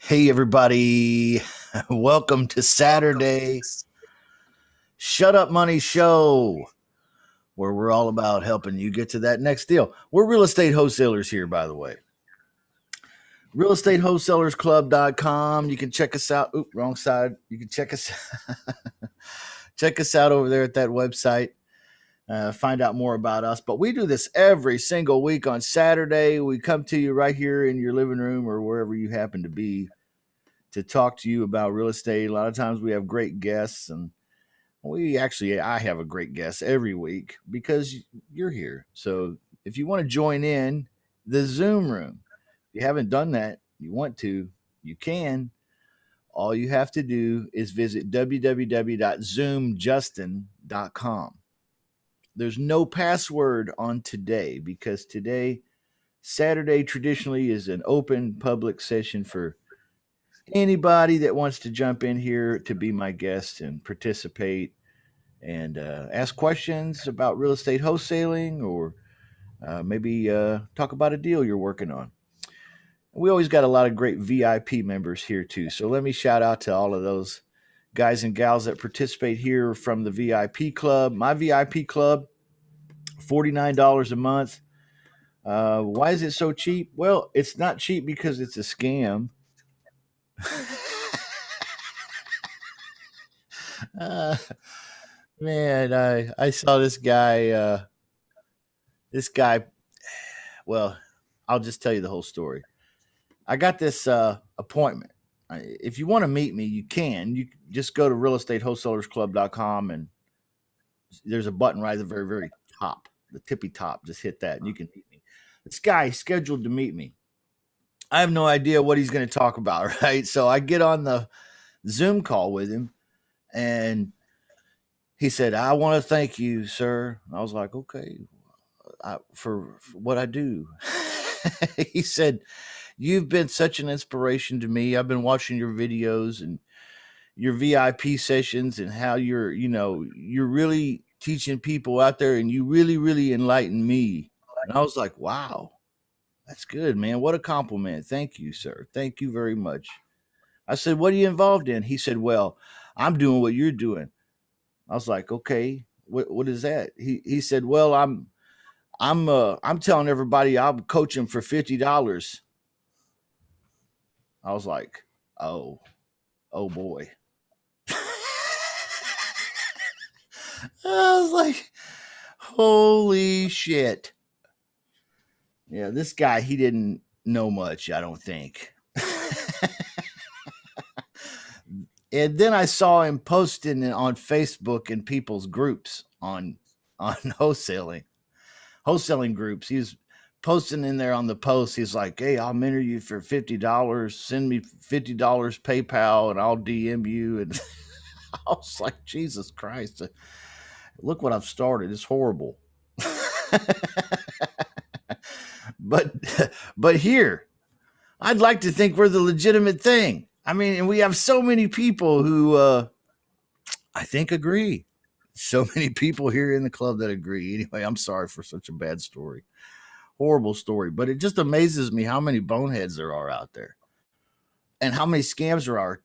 Hey, everybody. Welcome to Saturday Shut Up Money Show, where we're all about helping you get to that next deal. We're real estate wholesalers here, by the way. RealestateWholesalerSclub.com. You can check us out. Oop, wrong side. You can check us check us out over there at that website. Find out more about us. But we do this every single week on Saturday. We come to you right here in your living room or wherever you happen to be to talk to you about real estate. A lot of times we have great guests, and I have a great guest every week because you're here. So if you want to join in the Zoom room, if you haven't done that, you want to, you can. All you have to do is visit www.zoomjustin.com. There's no password on today because today, Saturday, traditionally is an open public session for anybody that wants to jump in here to be my guest and participate and ask questions about real estate wholesaling or maybe talk about a deal you're working on. We always got a lot of great VIP members here too. So let me shout out to all of those guys and gals that participate here from the VIP club. My VIP club, $49 a month. Why is it so cheap? Well, it's not cheap because it's a scam. uh, Man, I saw this guy. This guy. Well, I'll just tell you the whole story. I got this appointment. If you want to meet me, you can. You just go to realestatewholesalersclub.com and there's a button right at the very, very top, the tippy top. Just hit that and you can meet me. This guy scheduled to meet me. I have no idea what he's going to talk about, right? So I get on the Zoom call with him and he said, "I want to thank you, sir." I was like, "Okay, for what I do." He said, "You've been such an inspiration to me. I've been watching your videos and your VIP sessions and how you're really teaching people out there and you really, really enlighten me." And I was like, "Wow, that's good, man. What a compliment. Thank you, sir. Thank you very much." I said, "What are you involved in?" He said, "Well, I'm doing what you're doing." I was like, "Okay, what is that?" He said, "Well, I'm telling everybody I'm coaching for $50." I was like, "Oh boy." I was like, "Holy shit." Yeah, this guy, he didn't know much, I don't think. And then I saw him posting it on Facebook in people's groups on wholesaling groups. He was posting in there on the post. He's like, "Hey, I'll mentor you for $50. Send me $50 PayPal and I'll DM you." And I was like, Jesus Christ, look what I've started. It's horrible. but but here, I'd like to think we're the legitimate thing. I mean, and we have so many people who I think agree. So many people here in the club that agree. Anyway, I'm sorry for such a bad story. Horrible story. But it just amazes me how many boneheads there are out there and how many scams are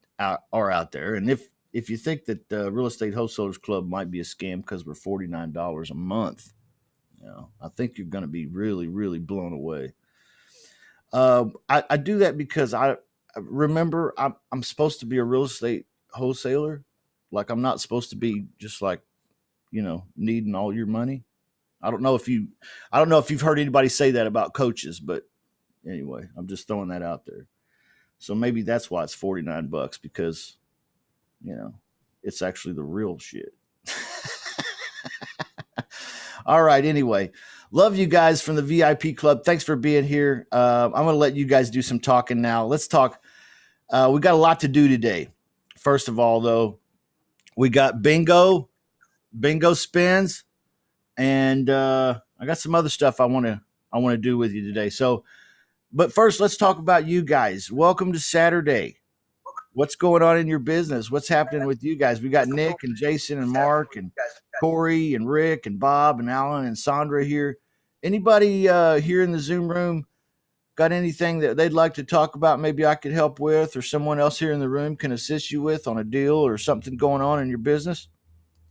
out there. And if you think that the Real Estate Wholesalers Club might be a scam because we're $49 a month, I think you're going to be really, really blown away. I do that because I remember I'm supposed to be a real estate wholesaler. Like I'm not supposed to be just like, needing all your money. I don't know if you've heard anybody say that about coaches, but anyway, I'm just throwing that out there. So maybe that's why it's $49 because, you know, it's actually the real shit. All right. Anyway, love you guys from the VIP club. Thanks for being here. I'm going to let you guys do some talking now. Let's talk. We got a lot to do today. First of all, though, we got bingo spins, and I got some other stuff I want to do with you today. So, but first, let's talk about you guys. Welcome to Saturday. What's going on in your business? What's happening with you guys? We got Nick and Jason and Mark and Corey and Rick and Bob and Alan and Sandra here. Anybody here in the Zoom room got anything that they'd like to talk about? Maybe I could help with, or someone else here in the room can assist you with on a deal or something going on in your business?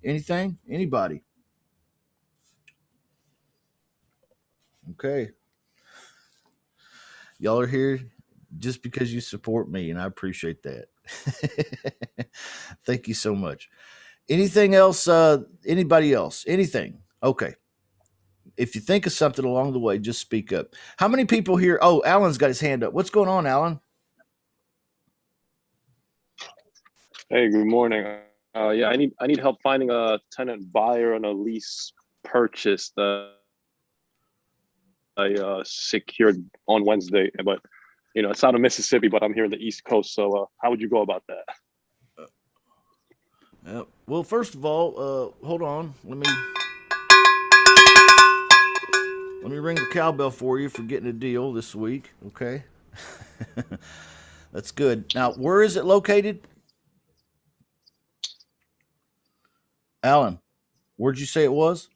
Anything? Anybody? Okay. Y'all are here just because you support me, and I appreciate that. Thank you so much. Anything else? Anybody else? Anything? Okay. If you think of something along the way, just speak up. How many people here? Oh, Alan's got his hand up. What's going on, Alan? Hey, good morning. Yeah, I need help finding a tenant buyer on a lease purchase that I secured on Wednesday. But it's out of Mississippi, but I'm here in the East Coast. So how would you go about that? Well, first of all, hold on. Let me ring the cowbell for you for getting a deal this week. Okay, that's good. Now, where is it located, Alan? Where'd you say it was?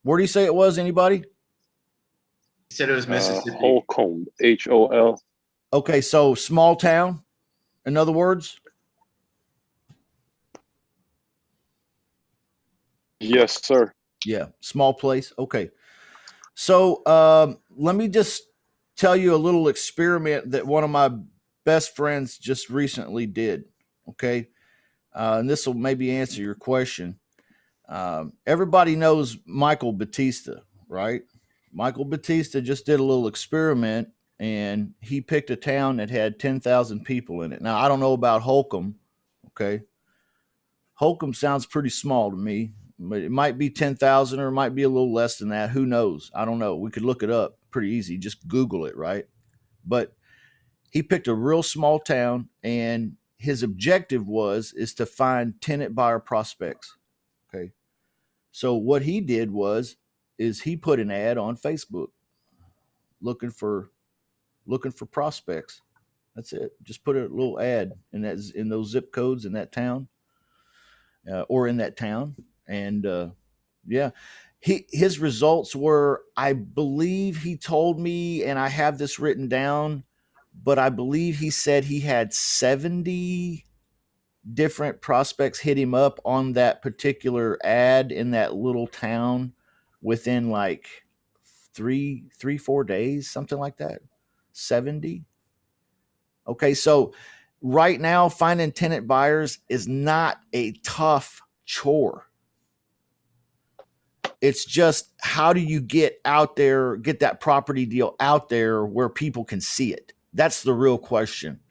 Where do you say it was? Anybody? He said it was Mississippi. Holcomb, HOL. Okay, so small town. In other words. Yes, sir. Yeah, small place. Okay. So let me just tell you a little experiment that one of my best friends just recently did. Okay. And this will maybe answer your question. Everybody knows Michael Batista, right? Michael Batista just did a little experiment, and he picked a town that had 10,000 people in it. Now, I don't know about Holcomb. Okay. Holcomb sounds pretty small to me. It might be 10,000 or it might be a little less than that. Who knows? I don't know. We could look it up pretty easy. Just Google it, right? But he picked a real small town, and his objective is to find tenant buyer prospects. Okay. So what he did is he put an ad on Facebook looking for prospects. That's it. Just put a little ad in those zip codes in that town, or in that town. And yeah, his results were, I believe he told me, and I have this written down, but I believe he said he had 70 different prospects hit him up on that particular ad in that little town within like 4 days, something like that. 70. Okay, so right now finding tenant buyers is not a tough chore. It's just, how do you get out there, get that property deal out there where people can see it? That's the real question.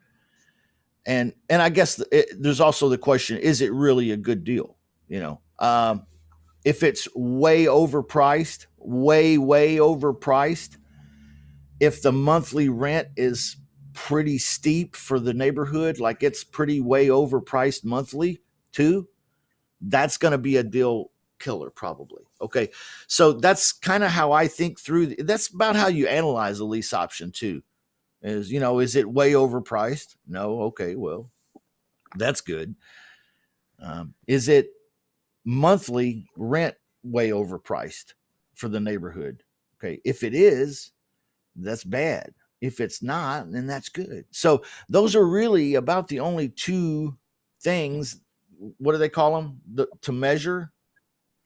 And I guess there's also the question, is it really a good deal? If it's way overpriced, way overpriced, if the monthly rent is pretty steep for the neighborhood, like it's pretty way overpriced monthly too, that's going to be a deal killer probably. Okay. So that's kind of how I think through. That's about how you analyze a lease option too. Is it way overpriced? No. Okay. Well, that's good. Is it monthly rent way overpriced for the neighborhood? Okay. If it is, that's bad. If it's not, then that's good. So those are really about the only two things. What do they call them? To measure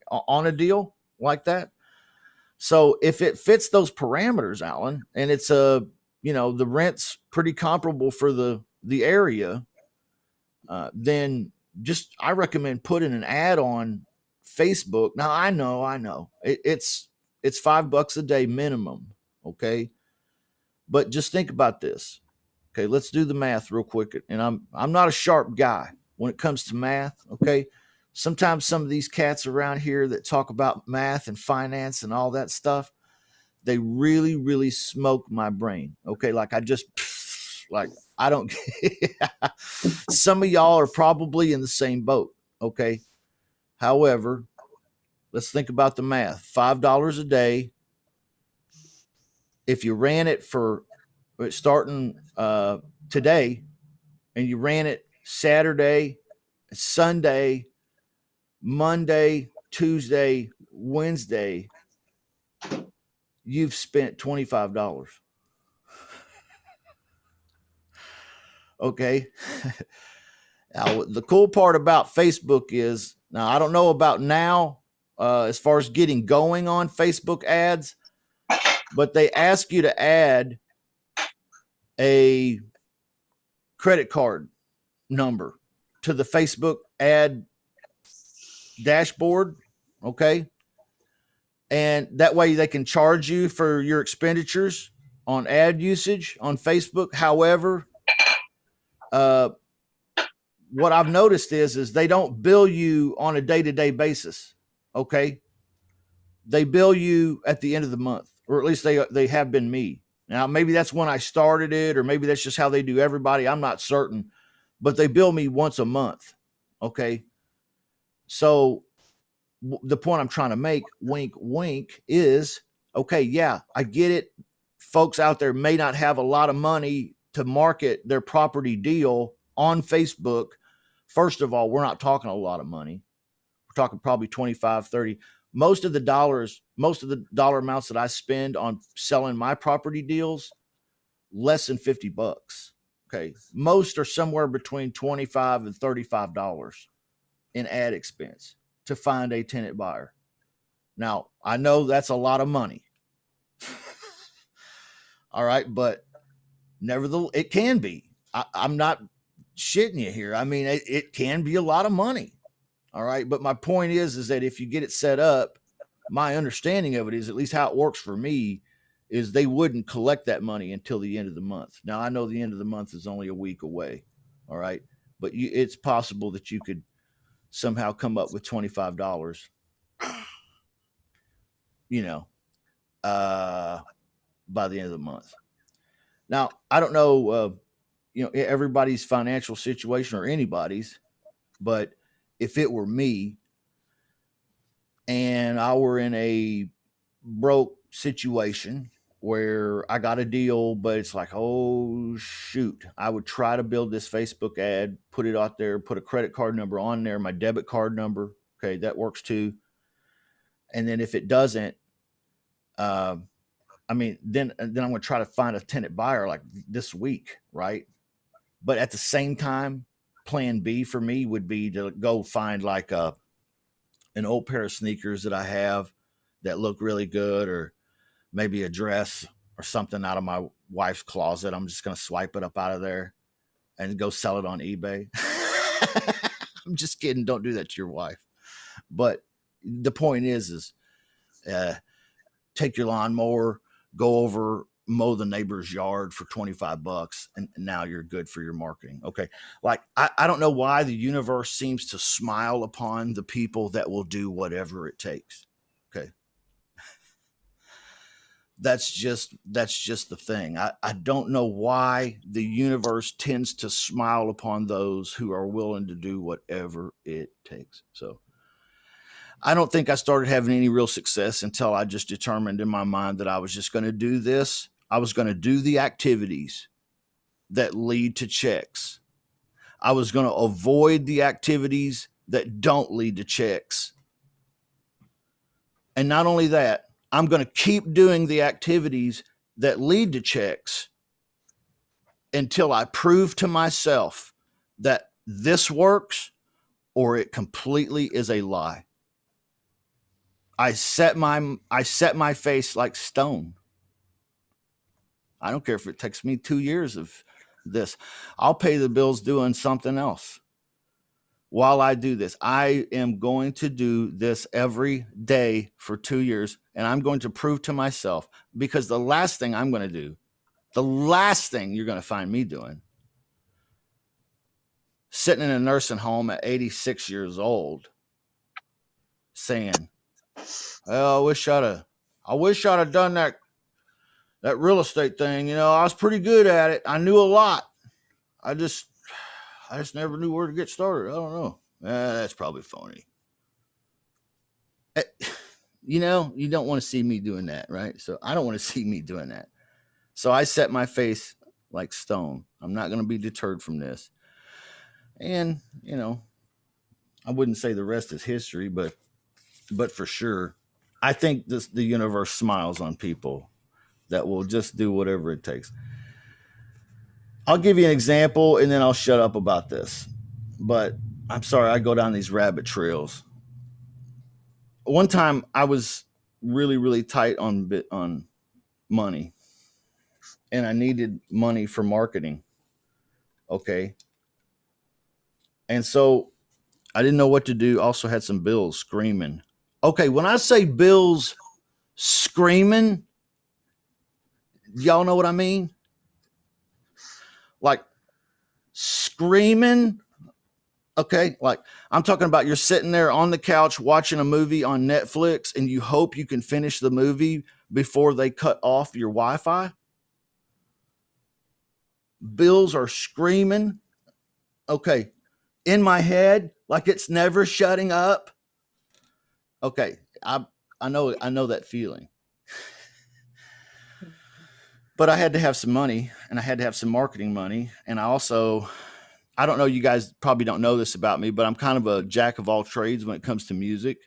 on a deal like that. So if it fits those parameters, Alan, and it's the rent's pretty comparable for the area, then just, I recommend putting an ad on Facebook. Now I know it's $5 a day minimum. Okay. But just think about this. Okay. Let's do the math real quick. And I'm not a sharp guy when it comes to math. Okay. Sometimes some of these cats around here that talk about math and finance and all that stuff, they really, really smoke my brain. Okay. Like I don't, some of y'all are probably in the same boat. Okay. However, let's think about the math. $5 a day. If you ran it for starting today, and you ran it Saturday, Sunday, Monday, Tuesday, Wednesday, you've spent $25. Okay. Now, the cool part about Facebook is, now I don't know about now as far as getting going on Facebook ads, but they ask you to add a credit card number to the Facebook ad dashboard. Okay. And that way they can charge you for your expenditures on ad usage on Facebook. However, what I've noticed is they don't bill you on a day-to-day basis. Okay. They bill you at the end of the month, or at least they have been me. Now, maybe that's when I started it, or maybe that's just how they do everybody. I'm not certain, but they bill me once a month. Okay. So the point I'm trying to make, wink, wink, is okay. Yeah, I get it. Folks out there may not have a lot of money to market their property deal on Facebook. First of all, we're not talking a lot of money. We're talking probably 25, 30. Most of the dollar amounts that I spend on selling my property deals, less than $50. Okay. Most are somewhere between $25 and $35 in ad expense to find a tenant buyer. Now, I know that's a lot of money. All right. But nevertheless, it can be. I'm not shitting you here. I mean, it can be a lot of money. All right. But my point is that if you get it set up, my understanding of it is, at least how it works for me, is they wouldn't collect that money until the end of the month. Now, I know the end of the month is only a week away. All right. But it's possible that you could somehow come up with $25, by the end of the month. Now, I don't know, everybody's financial situation or anybody's, but if it were me and I were in a broke situation where I got a deal, but it's like, oh shoot, I would try to build this Facebook ad, put it out there, put a credit card number on there, my debit card number. Okay, that works too. And then if it doesn't, then I'm going to try to find a tenant buyer like this week, right? But at the same time, plan B for me would be to go find like an old pair of sneakers that I have that look really good, or maybe a dress or something out of my wife's closet. I'm just going to swipe it up out of there and go sell it on eBay. I'm just kidding. Don't do that to your wife. But the point is take your lawnmower, go over, mow the neighbor's yard for $25, and now you're good for your marketing. Okay. Like, I don't know why the universe seems to smile upon the people that will do whatever it takes. Okay. That's just the thing. I don't know why the universe tends to smile upon those who are willing to do whatever it takes. So I don't think I started having any real success until I just determined in my mind that I was just going to do this. I was going to do the activities that lead to checks. I was going to avoid the activities that don't lead to checks. And not only that, I'm going to keep doing the activities that lead to checks until I prove to myself that this works or it completely is a lie. I set my face like stone. I don't care if it takes me 2 years of this. I'll pay the bills doing something else. While I do this, I am going to do this every day for 2 years, and I'm going to prove to myself, because the last thing I'm going to do, the last thing you're going to find me doing, sitting in a nursing home at 86 years old, saying, well, I wish I'd have done that real estate thing. I was pretty good at it. I knew a lot. I just never knew where to get started. I don't know. That's probably phony. You don't want to see me doing that, right? So I don't want to see me doing that. So I set my face like stone. I'm not going to be deterred from this. And, I wouldn't say the rest is history, but for sure, I think the universe smiles on people that will just do whatever it takes. I'll give you an example and then I'll shut up about this. But I'm sorry, I go down these rabbit trails. One time I was really, really tight on money, and I needed money for marketing. Okay. And so I didn't know what to do. Also had some bills screaming. Okay, when I say bills screaming, y'all know what I mean? Like screaming. Okay, like I'm talking about you're sitting there on the couch watching a movie on Netflix and you hope you can finish the movie before they cut off your Wi-Fi. Bills are screaming. Okay, in my head, like it's never shutting up. Okay, I know that feeling. But I had to have some money and I had to have some marketing money. And I don't know, you guys probably don't know this about me, but I'm kind of a jack of all trades when it comes to music.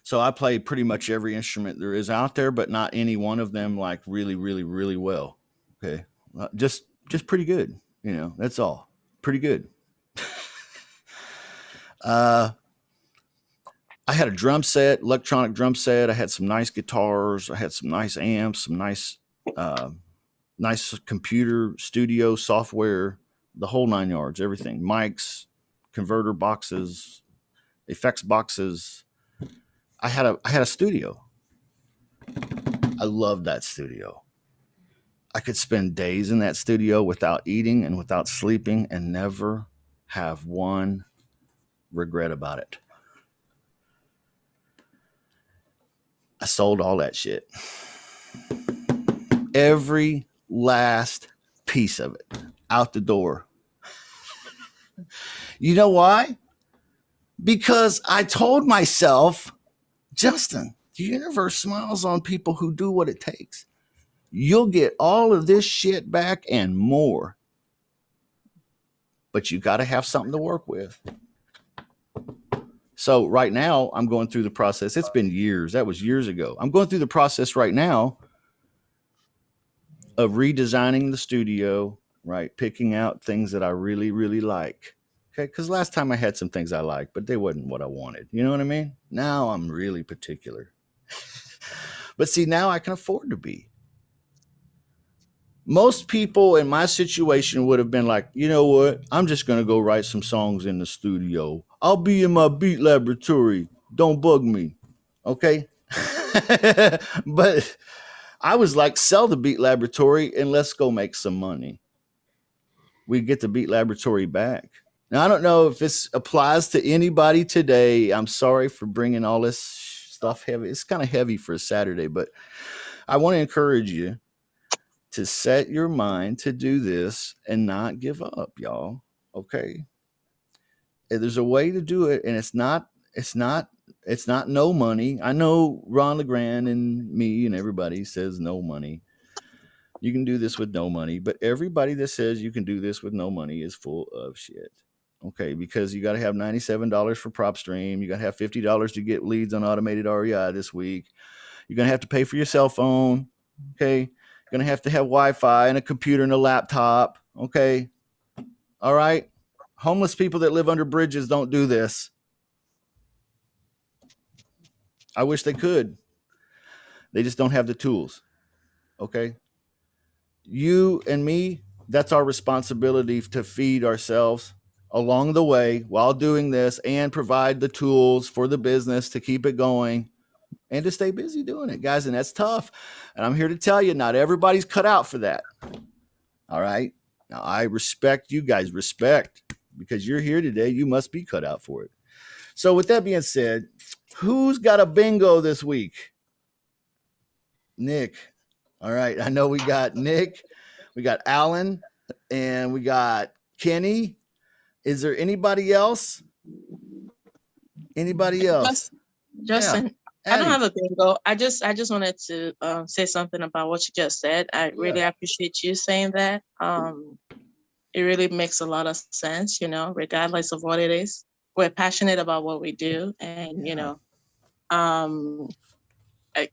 So I play pretty much every instrument there is out there, but not any one of them like really, really, really well. Okay. Just pretty good. That's all. Pretty good. I had a drum set, electronic drum set. I had some nice guitars. I had some nice amps, some nice computer studio software, the whole 9 yards, everything. Mics, converter boxes, effects boxes. I had a studio. I loved that studio. I could spend days in that studio without eating and without sleeping and never have one regret about it. I sold all that shit. Every last piece of it out the door. You know why? Because I told myself, Justin, the universe smiles on people who do what it takes. You'll get all of this shit back and more. But you got to have something to work with. So right now I'm going through the process. It's been years. That was years ago. I'm going through the process right now of redesigning the studio, right? Picking out things that I really, really like. Okay. Because last time I had some things I liked, but they wasn't what I wanted. You know what I mean? Now I'm really particular. But see, now I can afford to be. Most people in my situation would have been like, you know what? I'm just going to go write some songs in the studio. I'll be in my beat laboratory. Don't bug me. Okay. But I was like, sell the beat laboratory and let's go make some money. We get the beat laboratory back. Now, I don't know if this applies to anybody today. I'm sorry for bringing all this stuff heavy. It's kind of heavy for a Saturday, but I want to encourage you to set your mind to do this and not give up, y'all. Okay. There's a way to do it, and it's not no money. I know Ron LeGrand and me and everybody says no money. You can do this with no money, but everybody that says you can do this with no money is full of shit. Okay, because you got to have $97 for PropStream. You got to have $50 to get leads on automated REI this week. You're going to have to pay for your cell phone. Okay. You're going to have Wi-Fi and a computer and a laptop. Okay. All right. Homeless people that live under bridges don't do this. I wish they could. They just don't have the tools. Okay. You and me, that's our responsibility to feed ourselves along the way while doing this and provide the tools for the business to keep it going and to stay busy doing it, guys. And that's tough. And I'm here to tell you, not everybody's cut out for that. All right. Now, I respect you guys, because you're here today. You must be cut out for it. So with that being said, who's got a bingo this week? Nick. All right. I know we got Nick, we got Alan, and we got Kenny. Is there anybody else? Anybody else? Justin, yeah. I don't have a bingo. I just wanted to say something about what you just said. I really appreciate you saying that. It really makes a lot of sense, regardless of what it is. We're passionate about what we do, and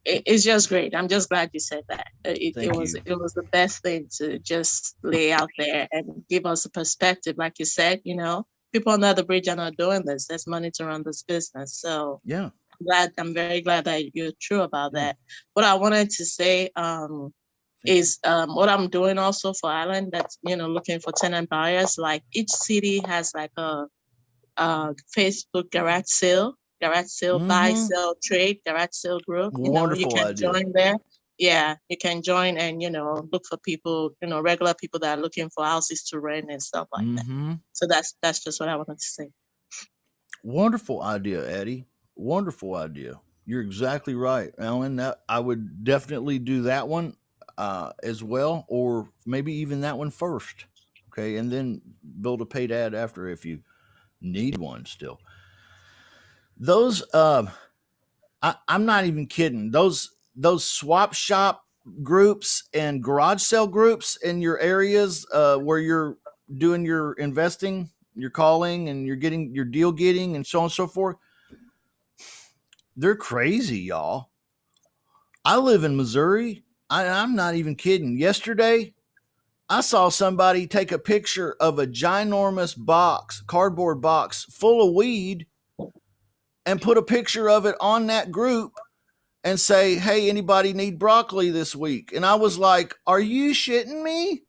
it's just great. I'm just glad you said that. It Thank was you. it was the best thing to just lay out there and give us a perspective. Like you said, people under the bridge are not doing this. There's money to run this business. So Yeah. I'm very glad that you're true about Yeah. that. What I wanted to say is what I'm doing also for Island. That's looking for tenant buyers. Like each city has like a Facebook garage sale, buy, sell, trade, garage sale group. You Wonderful can idea. join there. Yeah, you can join and look for people, regular people that are looking for houses to rent and stuff like that. So that's just what I wanted to say. Wonderful idea, Eddie. Wonderful idea. You're exactly right, Ellen. That I would definitely do that one as well, or maybe even that one first. Okay, and then build a paid ad after if you need one still. Those I'm not even kidding. Those swap shop groups and garage sale groups in your areas where you're doing your investing, you're calling and you're getting your deal getting and so on and so forth. They're crazy, y'all. I live in Missouri. I'm not even kidding. Yesterday, I saw somebody take a picture of a ginormous box, cardboard box full of weed, and put a picture of it on that group and say, hey, anybody need broccoli this week? And I was like, are you shitting me?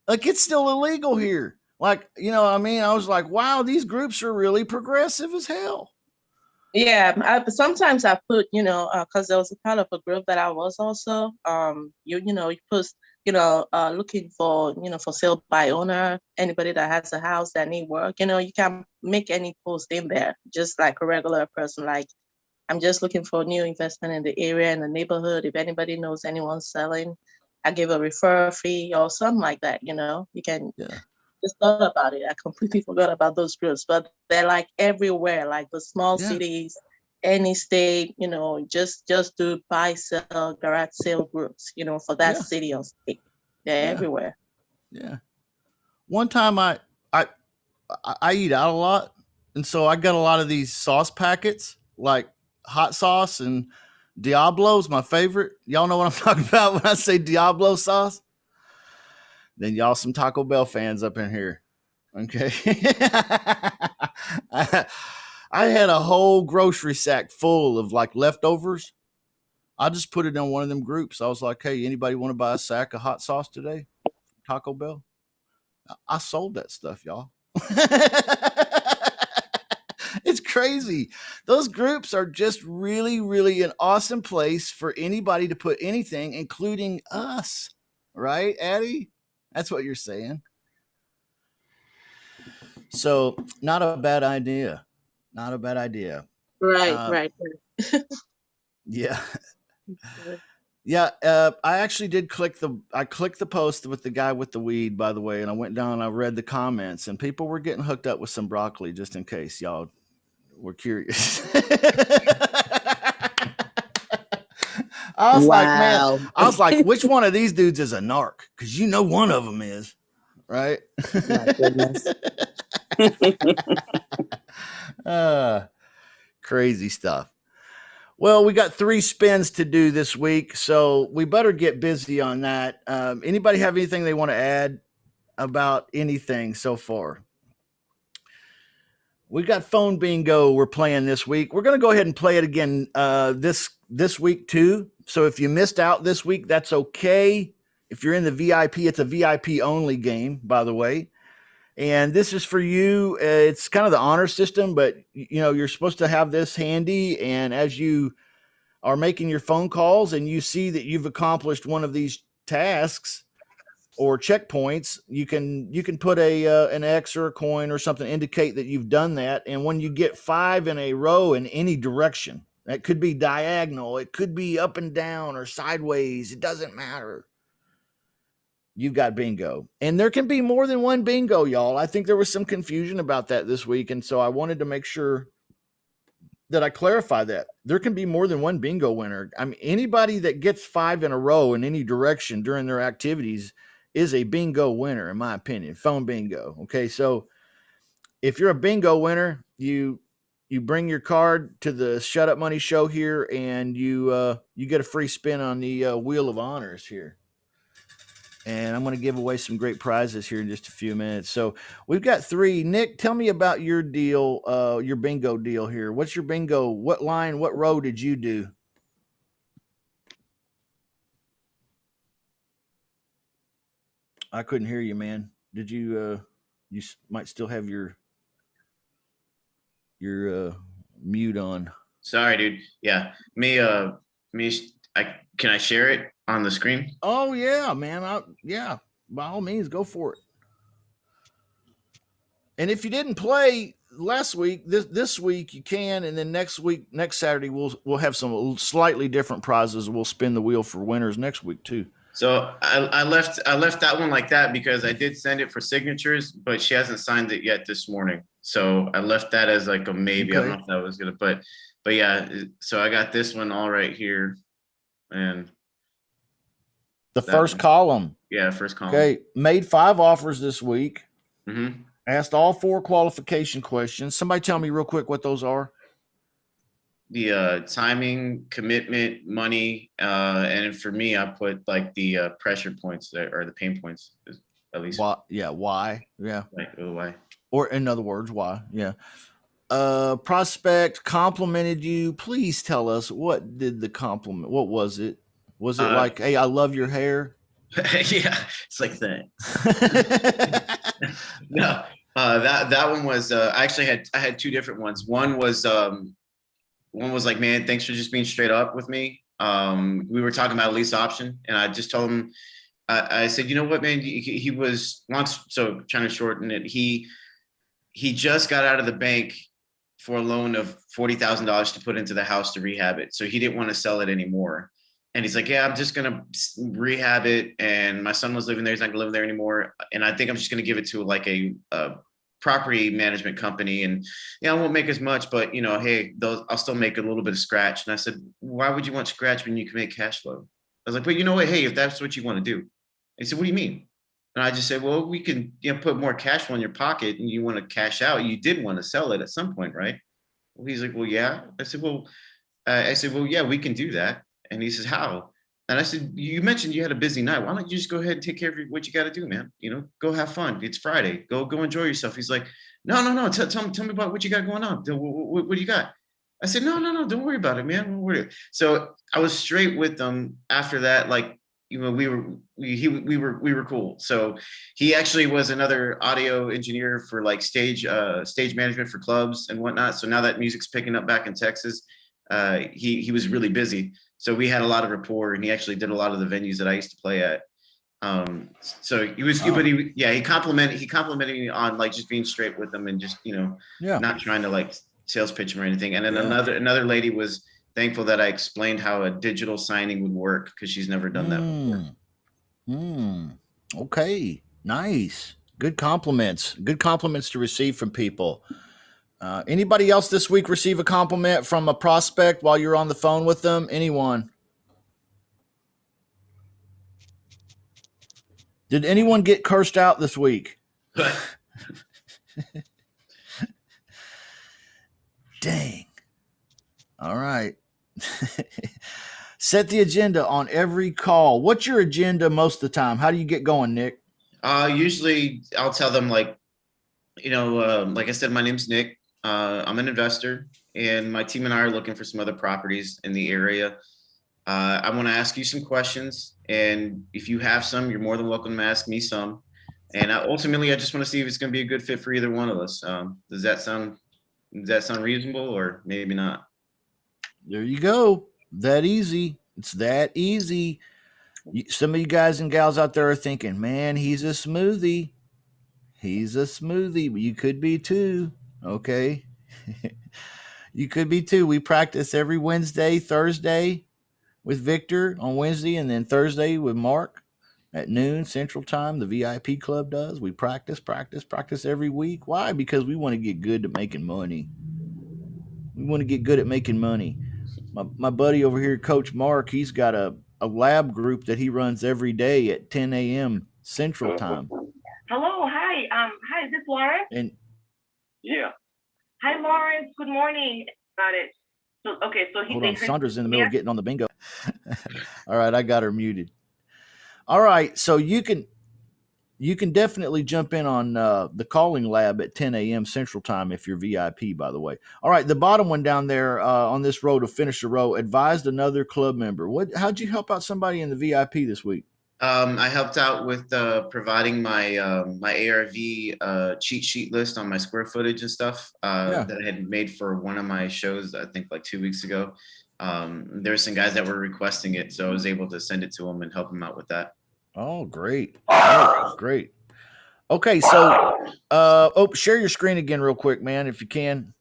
Like, it's still illegal here. Like, what I mean? I was like, wow, these groups are really progressive as hell. Yeah, sometimes I put, because there was a part of a group that I was also, you post, looking for, for sale by owner, anybody that has a house that need work, you can make any post in there, just like a regular person. Like, I'm just looking for new investment in the area, in the neighborhood. If anybody knows anyone selling, I give a referral fee or something like that. You can just thought about it. I completely forgot about those groups, but they're like everywhere, like the small cities, any state, just do buy, sell, garage sale groups, for that city or state. They're everywhere. Yeah. One time I eat out a lot, and so I got a lot of these sauce packets, like hot sauce and Diablo's my favorite. Y'all know what I'm talking about when I say Diablo sauce? Then y'all some Taco Bell fans up in here. Okay. I had a whole grocery sack full of like leftovers. I just put it in one of them groups. I was like, hey, anybody want to buy a sack of hot sauce today? Taco Bell? I sold that stuff, y'all. It's crazy. Those groups are just really, really an awesome place for anybody to put anything, including us. Right, Addie? That's what you're saying. So, not a bad idea. Not a bad idea. Right. Yeah. Yeah, I actually did click the post with the guy with the weed, by the way, and I went down and I read the comments, and people were getting hooked up with some broccoli, just in case y'all were curious. I was like, which one of these dudes is a narc? Because one of them is, right? My goodness. Crazy stuff. Well, we got 3 spins to do this week, so we better get busy on that. Anybody have anything they want to add about anything so far? We got phone bingo we're playing this week. We're going to go ahead and play it again this week too. So if you missed out this week, that's okay. If you're in the VIP, it's a VIP only game, by the way. And this is for you. It's kind of the honor system, but you're supposed to have this handy. And as you are making your phone calls and you see that you've accomplished one of these tasks or checkpoints, you can put an X or a coin or something, indicate that you've done that. And when you get 5 in a row in any direction, that could be diagonal, it could be up and down or sideways, it doesn't matter. You've got bingo. And there can be more than one bingo, y'all. I think there was some confusion about that this week, and so I wanted to make sure that I clarify that. There can be more than one bingo winner. I mean, anybody that gets 5 in a row in any direction during their activities is a bingo winner, in my opinion. Phone bingo. Okay, so if you're a bingo winner, you you bring your card to the Shut Up Money show here, and you get a free spin on the Wheel of Honors here. And I'm going to give away some great prizes here in just a few minutes. So we've got 3. Nick, tell me about your deal, your bingo deal here. What's your bingo? What line, what row did you do? I couldn't hear you, man. Did you? You might still have your mute on. Sorry, dude. Yeah, can I share it on the screen? Oh yeah, man. Yeah, by all means, go for it. And if you didn't play last week, this week you can, and then next Saturday we'll have some slightly different prizes. We'll spin the wheel for winners next week too. So I left that one like that because I did send it for signatures, but she hasn't signed it yet this morning. So I left that as like a maybe. Okay. I don't know if that was gonna, but yeah. So I got this one all right here, and the first column. Yeah, first column. Okay, made 5 offers this week. Mm-hmm. Asked all 4 qualification questions. Somebody tell me real quick what those are. The timing, commitment, money, and for me, I put like the pressure points or the pain points, at least. Why? Yeah, why? Yeah. Like, why? Or in other words, why? Yeah. Prospect complimented you. Please tell us, what did the compliment? What was it? Was it like, hey, I love your hair? Yeah, it's like that. No, that one was I had 2 different ones. One was like, man, thanks for just being straight up with me. We were talking about a lease option, and I just told him, I said, you know what, man, he was once, so trying to shorten it, he just got out of the bank for a loan of $40,000 to put into the house to rehab it. So he didn't want to sell it anymore. And he's like, yeah, I'm just going to rehab it. And my son was living there. He's not going to live there anymore. And I think I'm just going to give it to like a property management company. And yeah, I won't make as much, but you know, hey, I'll still make a little bit of scratch. And I said, why would you want scratch when you can make cash flow? I was like, but you know what? Hey, if that's what you want to do. He said, what do you mean? And I just said, well, we can, you know, put more cash flow in your pocket and you want to cash out. You did want to sell it at some point, right? Well, he's like, well, yeah. I said, well, yeah, we can do that. And he says, how? And I said, you mentioned you had a busy night. Why don't you just go ahead and take care of what you got to do, man? You know, go have fun. It's Friday. Go enjoy yourself. He's like, no. Tell me about what you got going on. What do you got? I said, no. Don't worry about it, man. Don't worry. So I was straight with them after that. Like, you know, we were cool. So he actually was another audio engineer for like stage management for clubs and whatnot. So now that music's picking up back in Texas, he was really busy. So we had a lot of rapport, and he actually did a lot of the venues that I used to play at. So he was, but he complimented me on like just being straight with them and just, you know, not trying to like sales pitch him or anything. And then another lady was thankful that I explained how a digital signing would work because she's never done that before. Okay, nice. Good compliments to receive from people. Anybody else this week receive a compliment from a prospect while you're on the phone with them? Anyone? Did anyone get cursed out this week? Dang. All right. Set the agenda on every call. What's your agenda most of the time? How do you get going, Nick? Usually I'll tell them like, you know, like I said, my name's Nick. I'm an investor, and my team and I are looking for some other properties in the area. I want to ask you some questions, and if you have some, you're more than welcome to ask me some. And ultimately, I just want to see if it's going to be a good fit for either one of us. Does that sound reasonable, or maybe not? There you go. That easy. It's that easy. Some of you guys and gals out there are thinking, man, he's a smoothie. He's a smoothie, but you could be too. Okay. You could be too. We practice every Wednesday, Thursday with Victor on Wednesday, and then Thursday with Mark at noon Central Time. The VIP club does. We practice every week. Why? Because we want to get good at making money. My buddy over here, Coach Mark, he's got a lab group that he runs every day at 10 a.m. Central Time. Hello, hi. Hi, is this Warren? And yeah. Hi, Lawrence. Good morning. Got it. So okay, so Hold they on, Sandra's in the let me middle of ask. getting on the bingo. All right, I got her muted. All right, so you can definitely jump in on the calling lab at 10 a.m. Central Time if you're VIP, by the way. All right, the bottom one down there on this row to finish the row advised another club member. How'd you help out somebody in the VIP this week? I helped out with providing my ARV cheat sheet list on my square footage and stuff Yeah. that I had made for one of my shows, I think like 2 weeks ago. There's some guys that were requesting it, so I was able to send it to them and help them out with that. Oh, great. Great. Okay, so share your screen again real quick, man, if you can.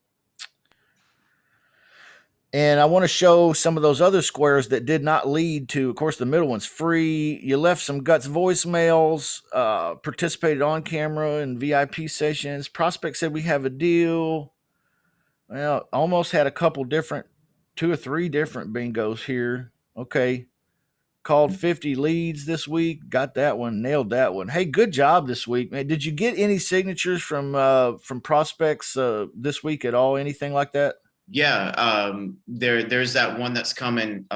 And I want to show some of those other squares that did not lead to, of course, the middle one's free. You left some guts voicemails, participated on camera in VIP sessions. Prospect said we have a deal. Well, almost had a couple different, 2 or 3 different bingos here. Okay. Called 50 leads this week. Got that one. Nailed that one. Hey, good job this week, man. Did you get any signatures from prospects this week at all? Anything like that? Yeah, there's that one that's coming.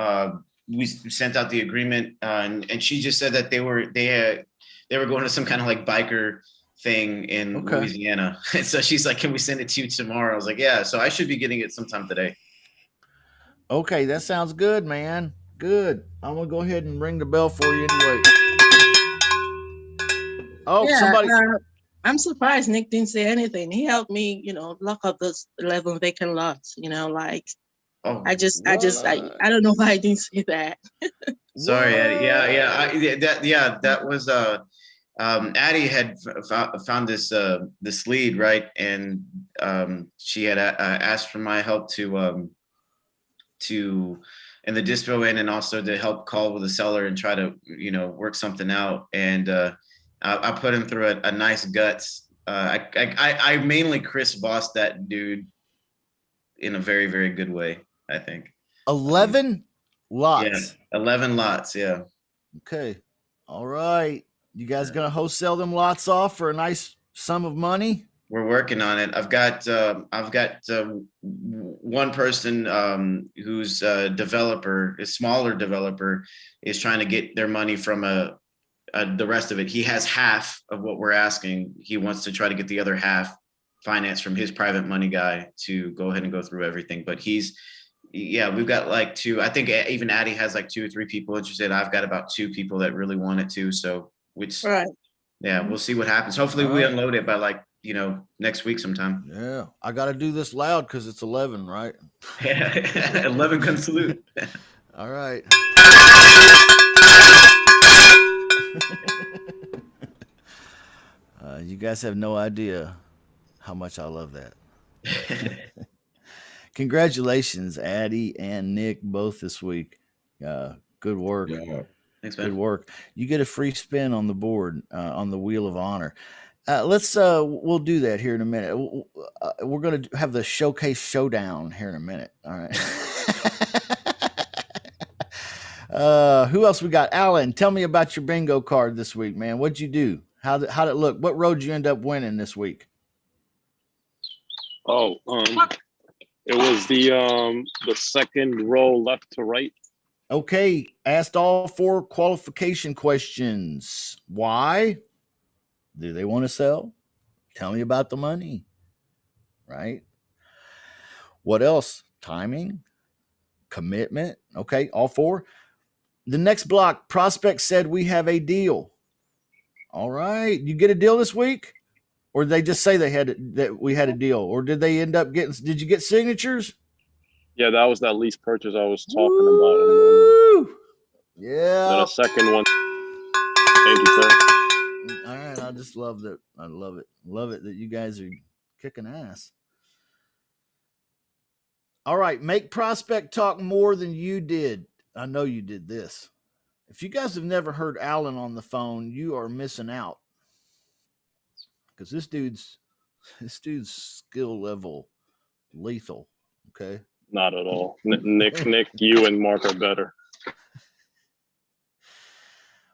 We sent out the agreement, and she just said that they were going to some kind of like biker thing in Louisiana. And so she's like, "Can we send it to you tomorrow?" I was like, "Yeah." So I should be getting it sometime today. Okay, that sounds good, man. Good. I'm gonna go ahead and ring the bell for you anyway. Oh, Yeah, somebody. I'm surprised Nick didn't say anything. He helped me, lock up those 11 vacant lots. Like, Oh, I don't know why I didn't say that. sorry, Eddie. That was Addie had found this lead, right, and she had asked for my help to in the dispo end and also to help call with the seller and try to work something out. And I put him through a nice guts. I mainly Chris Voss that dude in a very, very good way, I think. 11 lots. Yeah, 11 lots. Yeah. Okay. All right. You guys gonna wholesale them lots off for a nice sum of money? We're working on it. I've got one person who's a developer, a smaller developer, is trying to get their money from the rest of it. He has half of what we're asking. He wants to try to get the other half financed from his private money guy to go ahead and go through everything. But we've got like 2. I think even Addie has like 2 or 3 people interested. I've got about 2 people that really want it to. So we'll see what happens. Hopefully we unload it by like, next week sometime. Yeah. I got to do this loud because it's 11, right? Yeah. 11 gun salute. All right. You guys have no idea how much I love that. Congratulations, Addie and Nick, both this week. Good work. Yeah. Thanks, man. Good work. You get a free spin on the board on the Wheel of Honor. We'll do that here in a minute. We're going to have the showcase showdown here in a minute. All right. Who else we got? Alan, tell me about your bingo card this week, man. What'd you do? How'd it look? What road you end up winning this week? Oh, it was the second row left to right. Okay, asked all 4 qualification questions. Why? Do they want to sell? Tell me about the money. Right? What else? Timing, commitment. Okay, all 4. The next block, prospect said we have a deal. All right, you get a deal this week? Or did they just say that we had a deal? Or did they end up did you get signatures? Yeah, that was that lease purchase I was talking about. Yeah. Then a second one. Thank you, sir. All right, I just love that. I love it. Love it that you guys are kicking ass. All right, make prospect talk more than you did. I know you did this. If you guys have never heard Alan on the phone, you are missing out. Because this dude's skill level lethal. Okay. Not at all. Nick, you and Mark are better.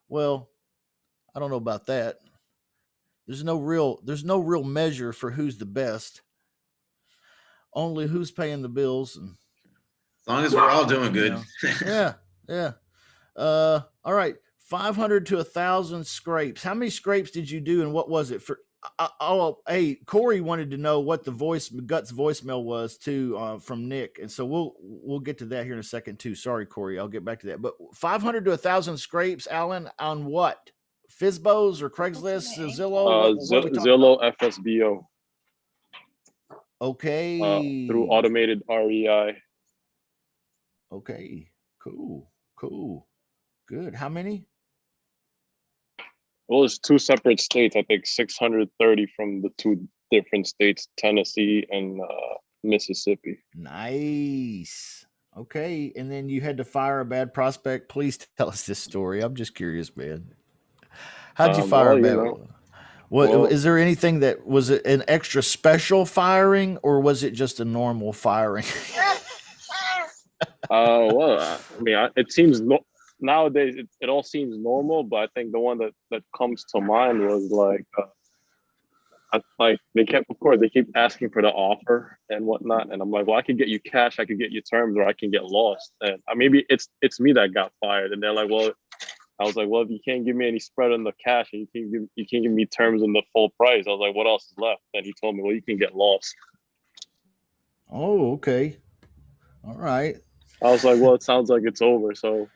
Well, I don't know about that. There's no real measure for who's the best. only who's paying the bills. And As long as we're all doing good. Yeah. All right. 500 to 1,000 scrapes. How many scrapes did you do, and what was it for? Hey, Corey wanted to know what the Guts voicemail was too, from Nick, and so we'll get to that here in a second too. Sorry, Corey, I'll get back to that. But 500 to 1,000 scrapes, Alan, on what? Fizbos or Craigslist, Zillow? What are we talking Zillow about? FSBO. Okay. Through automated REI. Okay. Cool. Good. How many? Well, it's 2 separate states. I think 630 from the 2 different states, Tennessee and Mississippi. Nice. Okay. And then you had to fire a bad prospect. Please tell us this story. I'm just curious, man. How'd you fire a bad? What is there anything that was it an extra special firing, or was it just a normal firing? Well, I mean, it seems nowadays it all seems normal, but I think the one that comes to mind was like they keep asking for the offer and whatnot, and I'm like, well, I could get you cash, I could get you terms, or I can get lost, and maybe it's me that got fired, and they're like, well, I was like, well, if you can't give me any spread on the cash and you can't give me terms on the full price, I was like, what else is left? And he told me, well, you can get lost. Oh, okay, all right. I was like, well, it sounds like it's over. So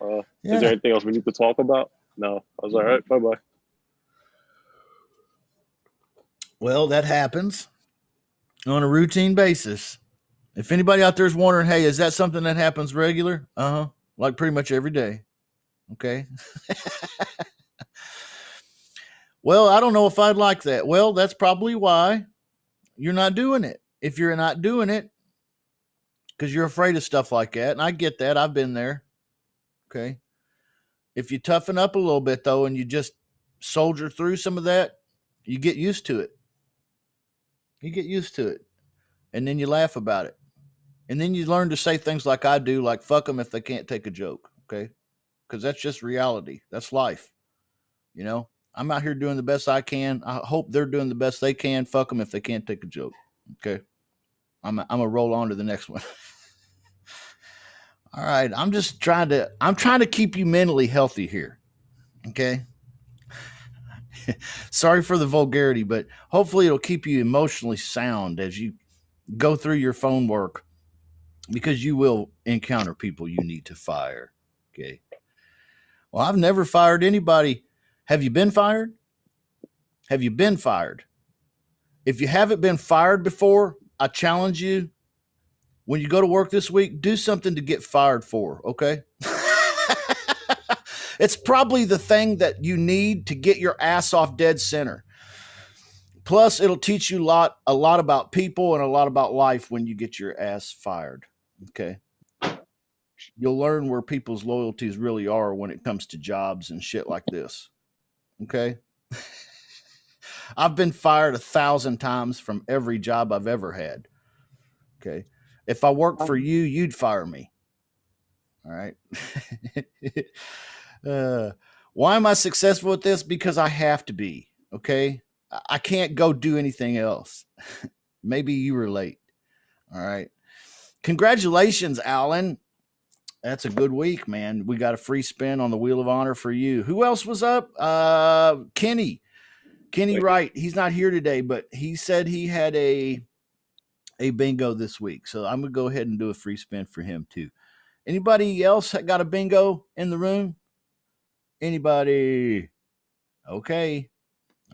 is there anything else we need to talk about? No. I was like, all right, bye-bye. Well, that happens on a routine basis. If anybody out there is wondering, hey, is that something that happens regular? Like pretty much every day. Okay. Well, I don't know if I'd like that. Well, that's probably why you're not doing it. If you're not doing it, because you're afraid of stuff like that. And I get that. I've been there. Okay. If you toughen up a little bit, though, and you just soldier through some of that, you get used to it. And then you laugh about it. And then you learn to say things like I do, like fuck them if they can't take a joke. Okay. Because that's just reality. That's life. You know, I'm out here doing the best I can. I hope they're doing the best they can. Fuck them if they can't take a joke. Okay. I'm going to roll on to the next one. All right. I'm trying to keep you mentally healthy here. Okay. Sorry for the vulgarity, but hopefully it'll keep you emotionally sound as you go through your phone work, because you will encounter people you need to fire. Okay. Well, I've never fired anybody. Have you been fired? Have you been fired? If you haven't been fired before, I challenge you, when you go to work this week, do something to get fired for, okay? It's probably the thing that you need to get your ass off dead center. Plus, it'll teach you a lot about people and a lot about life when you get your ass fired, okay? You'll learn where people's loyalties really are when it comes to jobs and shit like this, okay? I've been fired 1,000 times from every job I've ever had, okay? If I worked for you, you'd fire me, all right? Why am I successful at this? Because I have to be, okay? I can't go do anything else. Maybe you relate, all right? Congratulations, Alan. That's a good week, man. We got a free spin on the Wheel of Honor for you. Who else was up? Kenny Wright. He's not here today, but he said he had a bingo this week. So I'm going to go ahead and do a free spin for him too. Anybody else got a bingo in the room? Anybody? Okay.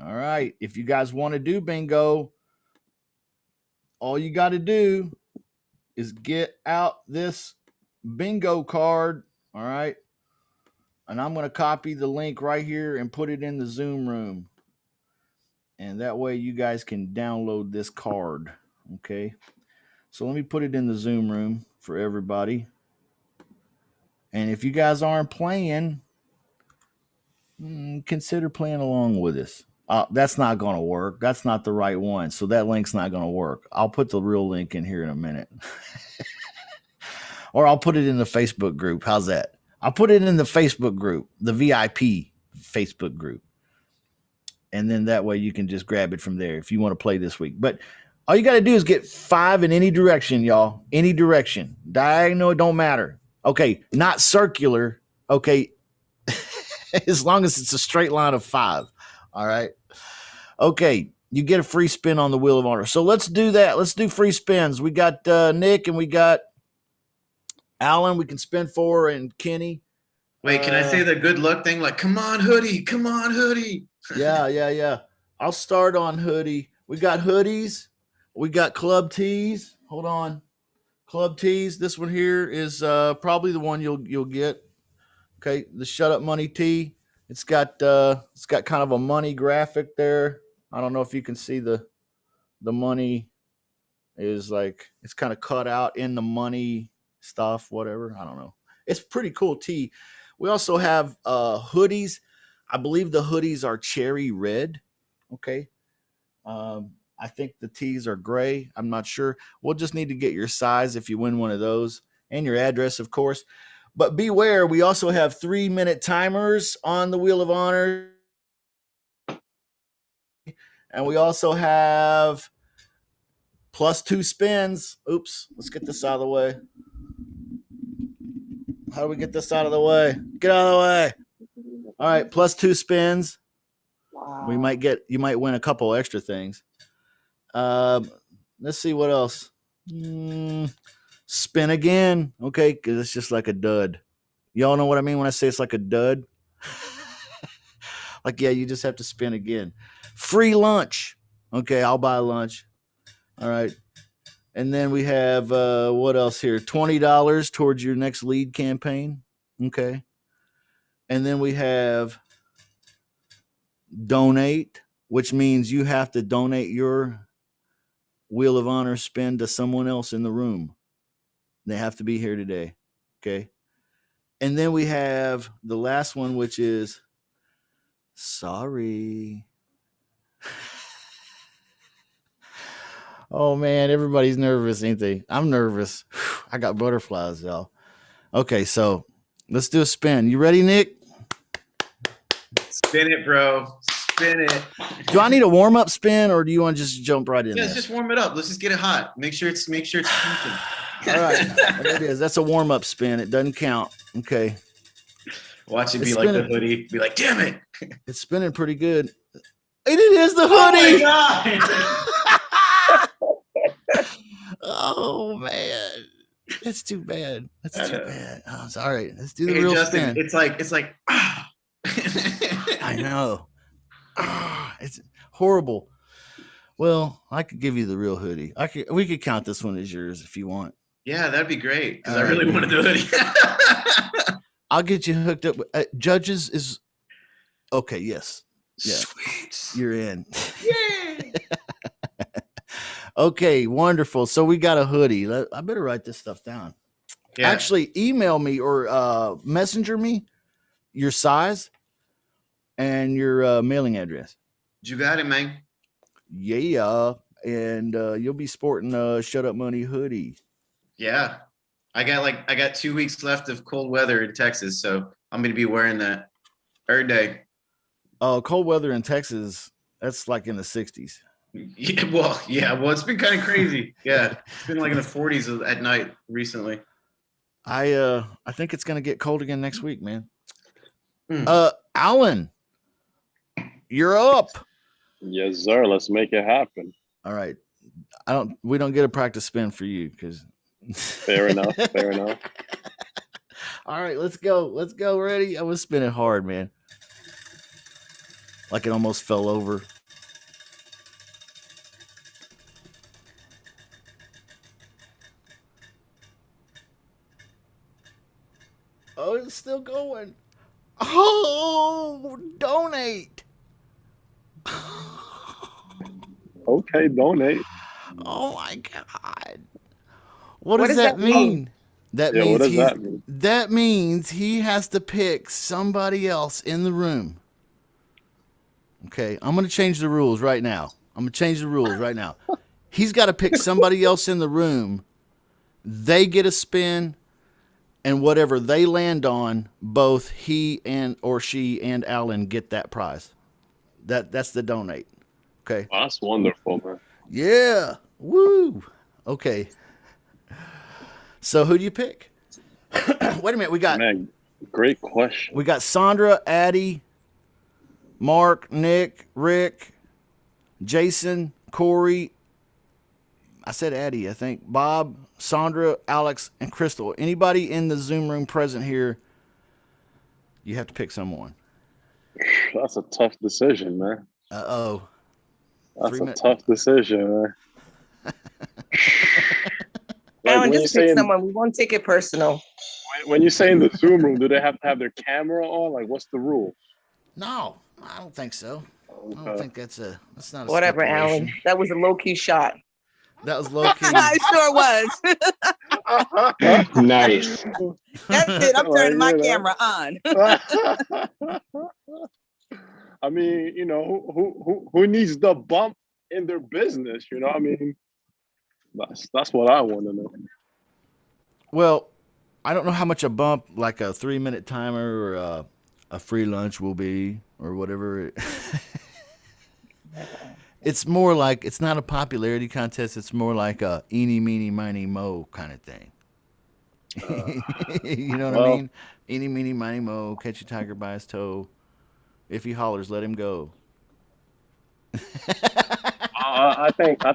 All right. If you guys want to do bingo, all you got to do is get out this bingo card. All right. And I'm going to copy the link right here and put it in the Zoom room. And that way you guys can download this card. Okay. So let me put it in the Zoom room for everybody. And if you guys aren't playing, consider playing along with us. That's not going to work. That's not the right one. So that link's not going to work. I'll put the real link in here in a minute. Or I'll put it in the Facebook group. How's that? I'll put it in the Facebook group, the VIP Facebook group. And then that way you can just grab it from there if you want to play this week. But All you got to do is get 5 in any direction, y'all. Any direction. Diagonal, it don't matter. Okay, not circular. Okay, as long as it's a straight line of 5. All right. Okay, you get a free spin on the Wheel of Honor. So let's do that. Let's do free spins. We got Nick and we got Alan. We can spin for, and Kenny. Wait, can I say the good luck thing? Like, come on, hoodie. Come on, hoodie. Yeah. I'll start on hoodie. We got hoodies. We got club tees. Hold on. Club tees. This one here is probably the one you'll get. Okay, the Shut Up Money tee. It's got kind of a money graphic there. I don't know if you can see the money is like it's kind of cut out in the money stuff, whatever. I don't know. It's pretty cool tee. We also have hoodies. I believe the hoodies are cherry red. Okay. I think the tees are gray. I'm not sure. We'll just need to get your size if you win one of those and your address, of course. But beware, we also have 3-minute timers on the Wheel of Honor. And we also have +2 spins. Oops, let's get this out of the way. How do we get this out of the way? Get out of the way. All right, +2 spins. Wow. You might win a couple extra things. Let's see what else. Spin again. Okay, because it's just like a dud. Y'all know what I mean when I say it's like a dud? Like, yeah, you just have to spin again. Free lunch. Okay, I'll buy lunch. All right. And then we have, what else here? $20 towards your next lead campaign. Okay. And then we have donate, which means you have to donate your Wheel of Honor spin to someone else in the room. They have to be here today. Okay. And then we have the last one, which is sorry. Oh man, everybody's nervous, ain't they? I'm nervous. I got butterflies, y'all. Okay, so let's do a spin. You ready, Nick? Spin it, bro. Spin it. Do I need a warm-up spin or do you want to just jump right in? Yeah, there? let's just warm it up. Let's just get it hot. Make sure it's pumping. All right. There it is. That's a warm-up spin. It doesn't count. Okay. Watch it It's be like the spinning. hoodie. Be like, damn it. It's spinning pretty good. It is the hoodie. Oh my God. Oh man. That's too bad. That's too bad. Oh, sorry. Let's do the Hey, real Justin, spin. it's like I know. It's horrible. Well, I could give you the real hoodie. We could count this one as yours if you want. Yeah, that'd be great. Because All I really right. wanted the hoodie. I'll get you hooked up. Judges is okay. Yes. Yeah. Sweet. You're in. Yay. Okay, wonderful. So we got a hoodie. I better write this stuff down. Yeah. Actually, email me or messenger me your size and your mailing address. You got it, man. Yeah, and you'll be sporting a Shut Up Money hoodie. Yeah. I got 2 weeks left of cold weather in Texas, so I'm gonna be wearing that every day. Cold weather in Texas, that's like in the 60s. Yeah, it's been kind of crazy. Yeah, it's been like in the 40s at night recently. I think it's gonna get cold again next week, man. Mm. Alan, you're up. Yes, sir. Let's make it happen. All right. We don't get a practice spin for you because Fair enough. Fair enough. All right, let's go. Let's go. Ready? I was spinning hard, man. Like it almost fell over. Oh, it's still going. Oh, donate. Okay, donate. Oh my God. What does that mean? Yeah, what does that mean? That means he has to pick somebody else in the room. Okay, I'm going to change the rules right now. He's got to pick somebody else in the room. They get a spin, and whatever they land on, both he and or she and Alan get that prize. That's the donate. Okay. Oh, that's wonderful, man. Yeah. Woo. Okay. So who do you pick? Wait a minute. Man, great question. We got Sandra, Addie, Mark, Nick, Rick, Jason, Corey. I said Addie, I think. Bob, Sandra, Alex, and Crystal. Anybody in the Zoom room present here, you have to pick someone. That's a tough decision, man. Uh-oh. That's a tough decision, man. Alan, just pick someone. We won't take it personal. When you say in the Zoom room, do they have to have their camera on? Like, what's the rule? No, I don't think so. I don't think that's not a whatever, Alan. That was a low-key shot. That was low-key. It sure was. Nice. That's it. I'm turning my camera on. I mean, you know, who needs the bump in their business? You know, I mean, that's what I want to know. Well, I don't know how much a bump, like a 3-minute timer or a free lunch will be, or whatever. It's more like, it's not a popularity contest. It's more like a eeny, meeny, miny, mo kind of thing. You know what I mean? Eeny, meeny, miny, mo, catch a tiger by his toe. If he hollers, let him go. I think I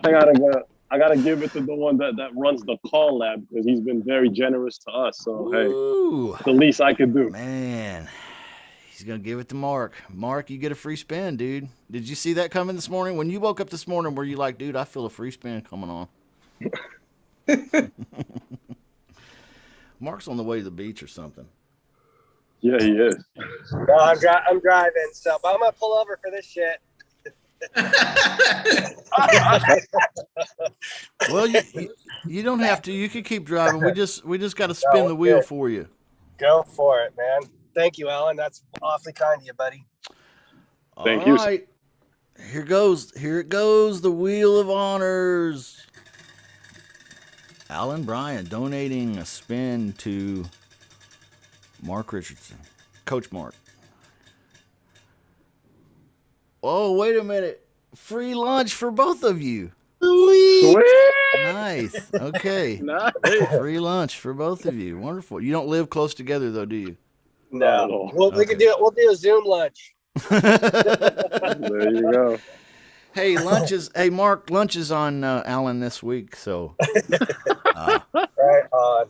gotta give it to the one that runs the call lab, because he's been very generous to us. So Ooh. hey, the least I could do. Man, he's gonna give it to Mark. Mark, you get a free spin, dude. Did you see that coming this morning? When you woke up this morning, were you like, dude, I feel a free spin coming on? Mark's on the way to the beach or something. Yeah, he is. No, I'm driving, so but I'm gonna pull over for this shit. Well, you don't have to. You can keep driving. We just got to spin the wheel for you. Go for it, man. Thank you, Alan. That's awfully kind of you, buddy. Thank you. All right. Here it goes. The Wheel of Honors. Alan Bryant donating a spin to Mark Richardson. Coach Mark. Oh, wait a minute. Free lunch for both of you. Sweet. Nice. Okay. Nice. Free lunch for both of you. Wonderful. You don't live close together, though, do you? No. We can do it. We'll do a Zoom lunch. There you go. Hey, Mark, lunch is on Alan this week, so. Right on.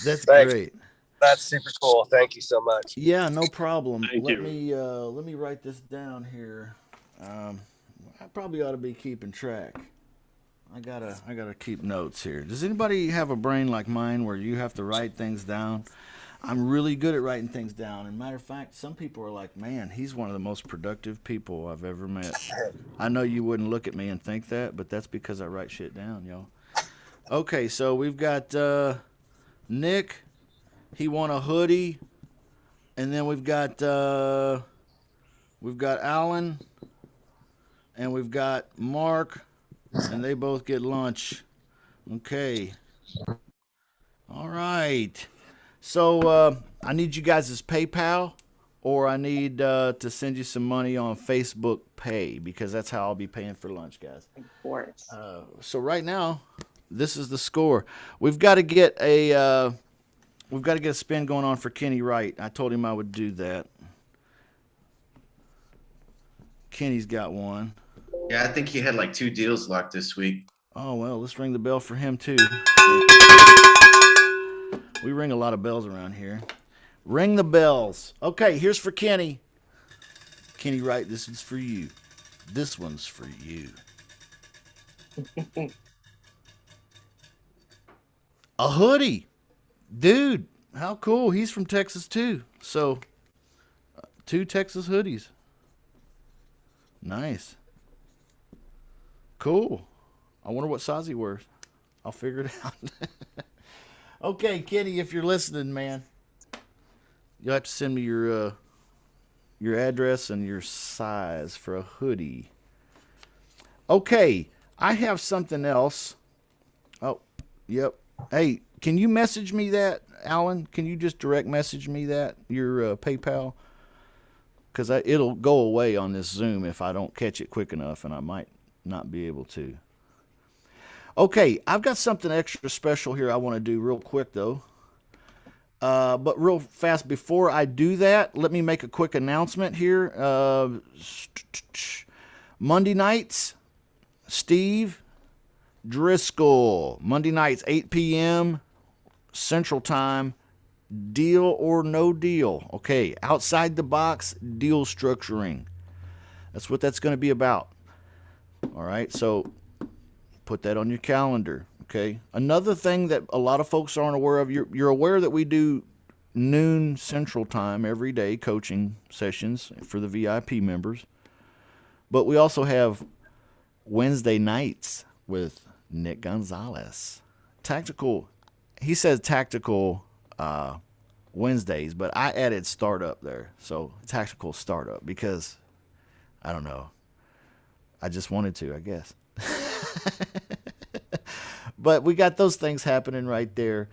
That's great. That's super cool. Thank you so much. Yeah, no problem. Thank you. Let me write this down here. I probably ought to be keeping track. I gotta keep notes here. Does anybody have a brain like mine where you have to write things down? I'm really good at writing things down. And matter of fact, some people are like, man, he's one of the most productive people I've ever met. I know you wouldn't look at me and think that, but that's because I write shit down, y'all. Okay, so we've got Nick. He won a hoodie. And then we've got Alan. And we've got Mark. And they both get lunch. Okay. All right. So I need you guys' PayPal, or I need to send you some money on Facebook Pay, because that's how I'll be paying for lunch, guys. Of course. So right now, this is the score. We've got to get a spin going on for Kenny Wright. I told him I would do that. Kenny's got one. Yeah, I think he had like 2 deals locked this week. Oh, well, let's ring the bell for him, too. We ring a lot of bells around here. Ring the bells. Okay, here's for Kenny. Kenny Wright, this one's for you. This one's for you. A hoodie. Dude, how cool. He's from Texas, too. So, 2 Texas hoodies. Nice. Cool. I wonder what size he wears. I'll figure it out. Okay, Kenny, if you're listening, man, you'll have to send me your address and your size for a hoodie. Okay, I have something else. Oh, yep. Hey, can you message me that, Alan? Can you just direct message me that, your PayPal? Because it'll go away on this Zoom if I don't catch it quick enough, and I might not be able to. Okay, I've got something extra special here I want to do real quick, though. But real fast, before I do that, let me make a quick announcement here. Monday nights, Steve Driscoll. Monday nights, 8 p.m. Central Time. Deal or no deal. Okay, outside the box deal structuring. That's what that's going to be about. All right, so put that on your calendar. Okay. Another thing that a lot of folks aren't aware of, you're aware that we do noon Central Time every day coaching sessions for the VIP members. But we also have Wednesday nights with Nick Gonzalez. Tactical, he says tactical Wednesdays, but I added startup there. So tactical startup because, I don't know, I just wanted to, I guess. But we got those things happening right there.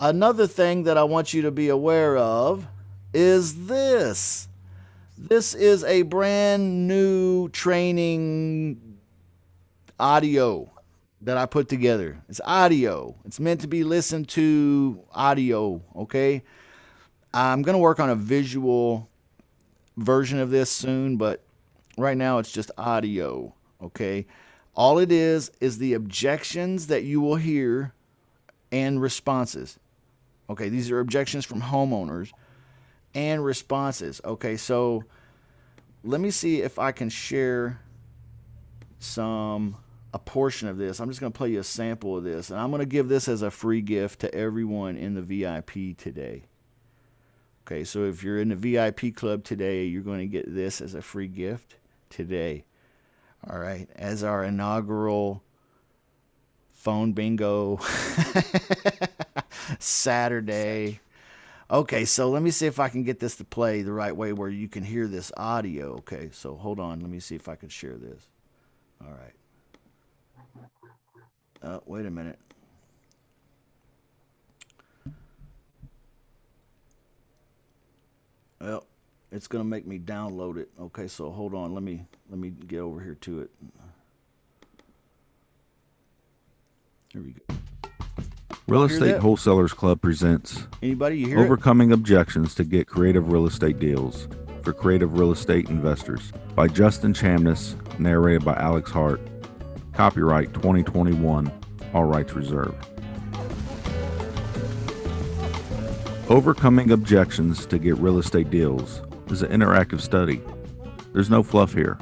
Another thing that I want you to be aware of is this. This is a brand new training audio that I put together. It's audio. It's meant to be listened to audio, okay? I'm going to work on a visual version of this soon, but right now it's just audio, okay? All it is the objections that you will hear and responses. Okay, these are objections from homeowners and responses. Okay, so let me see if I can share a portion of this. I'm just going to play you a sample of this, and I'm going to give this as a free gift to everyone in the VIP today. Okay, so if you're in the VIP club today, you're going to get this as a free gift today. All right, as our inaugural phone bingo Saturday. Okay, so let me see if I can get this to play the right way where you can hear this audio. Okay, so hold on. Let me see if I can share this. All right. Wait a minute. Well, it's going to make me download it. Okay, so hold on. Let me get over here to it. Here we go. Real Estate Wholesalers Club presents Anybody, you hear Overcoming Objections to Get Creative Real Estate Deals for Creative Real Estate Investors by Justin Chamness, narrated by Alex Hart. Copyright 2021, all rights reserved. Overcoming Objections to Get Real Estate Deals is an interactive study. There's no fluff here.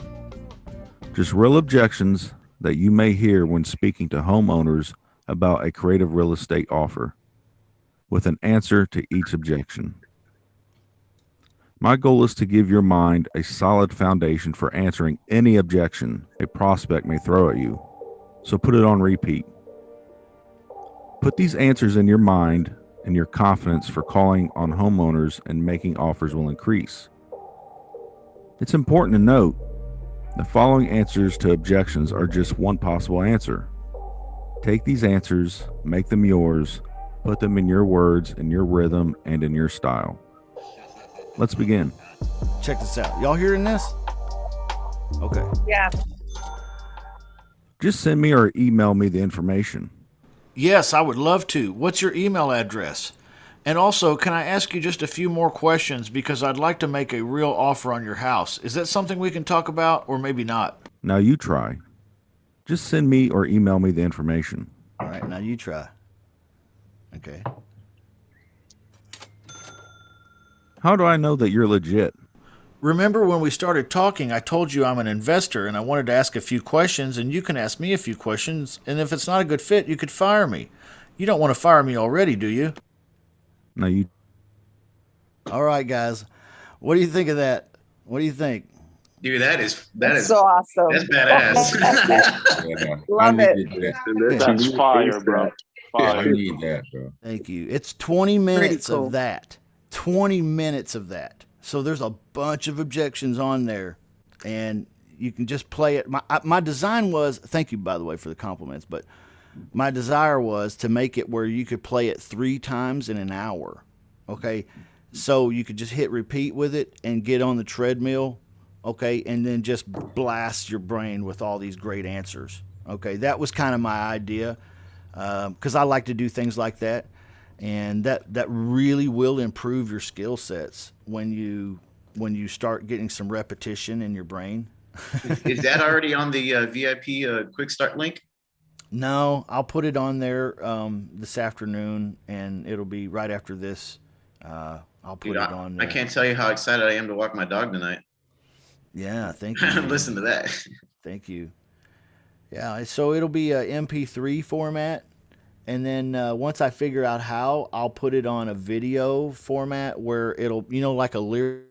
Just real objections that you may hear when speaking to homeowners about a creative real estate offer, with an answer to each objection. My goal is to give your mind a solid foundation for answering any objection a prospect may throw at you, so put it on repeat. Put these answers in your mind, and your confidence for calling on homeowners and making offers will increase. It's important to note the following answers to objections are just one possible answer. Take these answers, make them yours, put them in your words, in your rhythm, and in your style. Let's begin. Check this out. Y'all hearing this? Okay. Yeah. Just send me or email me the information. Yes, I would love to. What's your email address? And also, can I ask you just a few more questions because I'd like to make a real offer on your house. Is that something we can talk about or maybe not? Now you try. Just send me or email me the information. All right, now you try. Okay. How do I know that you're legit? Remember when we started talking, I told you I'm an investor and I wanted to ask a few questions, and you can ask me a few questions, and if it's not a good fit, you could fire me. You don't want to fire me already, do you? Now you. All right, guys. What do you think of that? What do you think? Dude, that is so awesome. That's badass. Love it. That's fire, bro. I Fire. need that, bro. Thank you. It's 20 minutes cool. of that. 20 minutes of that. So there's a bunch of objections on there, and you can just play it. My design was, thank you, by the way, for the compliments, but my desire was to make it where you could play it 3 times in an hour, okay? So you could just hit repeat with it and get on the treadmill Okay, and then just blast your brain with all these great answers. Okay, that was kind of my idea because I like to do things like that, and that really will improve your skill sets when you start getting some repetition in your brain. Is that already on the VIP quick start link? No, I'll put it on there this afternoon, and it'll be right after this. I'll put Dude, it on I there. can't tell you how excited I am to walk my dog tonight. Yeah, thank you, man. Listen to that. Thank you. Yeah, so it'll be a MP3 format, and then once I figure out how, I'll put it on a video format where it'll, like a lyric.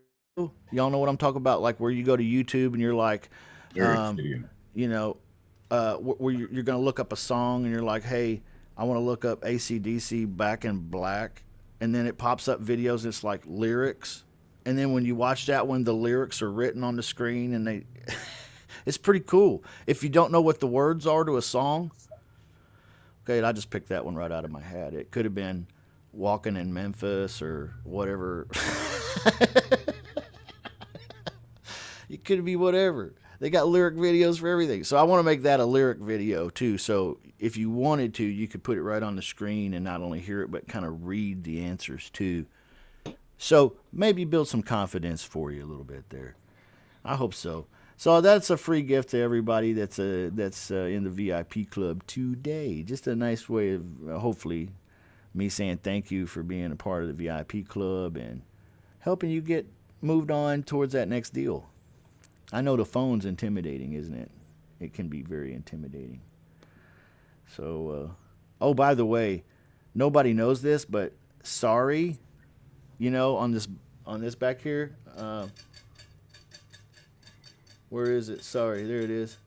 Y'all know what I'm talking about, like where you go to YouTube and you're like, um, you know, where you're going to look up a song and you're like, hey, I want to look up AC/DC Back in Black, and then it pops up videos. It's like lyrics, and then when you watch that one, the lyrics are written on the screen, and they, it's pretty cool. If you don't know what the words are to a song, okay, I just picked that one right out of my head. It could have been "Walking in Memphis" or whatever. It could be whatever. They got lyric videos for everything. So I want to make that a lyric video too. So if you wanted to, you could put it right on the screen and not only hear it, but kind of read the answers too. So maybe build some confidence for you a little bit there. I hope so. So that's a free gift to everybody that's in the VIP club today. Just a nice way of hopefully me saying thank you for being a part of the VIP club and helping you get moved on towards that next deal. I know the phone's intimidating, isn't it? It can be very intimidating. So, oh, by the way, nobody knows this, but sorry, on this back here. Where is it? Sorry, there it is.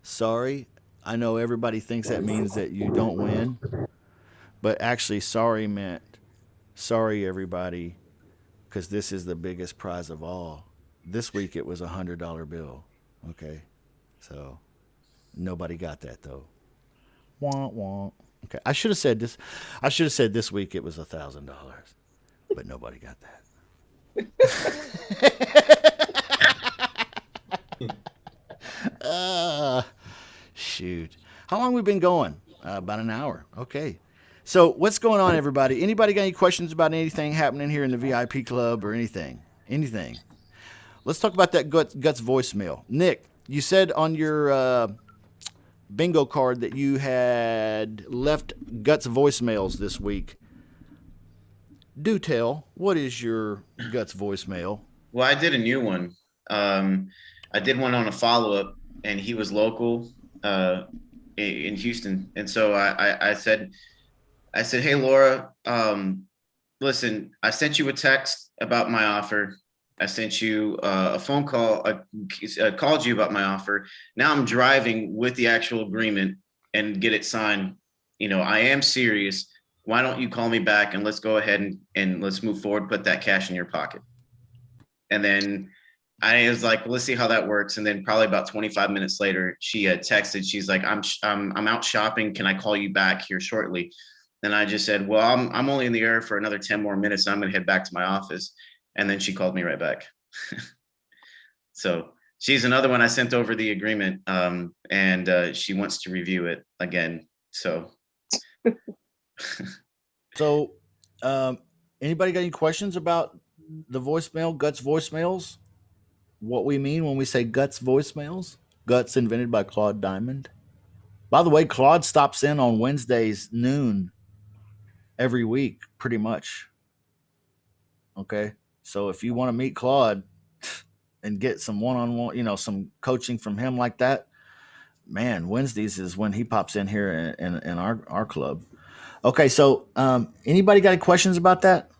Sorry. I know everybody thinks that means that you don't win, but actually, sorry meant sorry, everybody, because this is the biggest prize of all. This week it was $100 bill. Okay, so nobody got that though. Wah wah. Okay, I should have said this. I should have said this week it was $1,000, but nobody got that. Shoot. How long we been going? About an hour. Okay. So what's going on, everybody? Anybody got any questions about anything happening here in the VIP club or anything? Anything? Let's talk about that Guts voicemail. Nick, you said on your bingo card that you had left Guts voicemails this week. Do tell, what is your Guts voicemail? Well, I did a new one. I did one on a follow-up, and he was local in Houston. And so I said, hey, Laura, listen, I sent you a text about my offer. I sent you a phone call. I called you about my offer. Now I'm driving with the actual agreement and get it signed. I am serious. Why don't you call me back and let's go ahead and let's move forward, put that cash in your pocket. And then I was like, well, let's see how that works. And then probably about 25 minutes later, she had texted. She's like, I'm out shopping. Can I call you back here shortly? And I just said, well, I'm only in the air for another 10 more minutes. I'm going to head back to my office. And then she called me right back. So she's another one. I sent over the agreement and she wants to review it again. So. So anybody got any questions about the voicemail, Guts voicemails? What we mean when we say Guts voicemails? Guts invented by Claude Diamond. By the way, Claude stops in on Wednesdays noon every week, pretty much. Okay. So if you want to meet Claude and get some one-on-one, some coaching from him like that, man, Wednesdays is when he pops in here in our club. Okay. So anybody got any questions about that?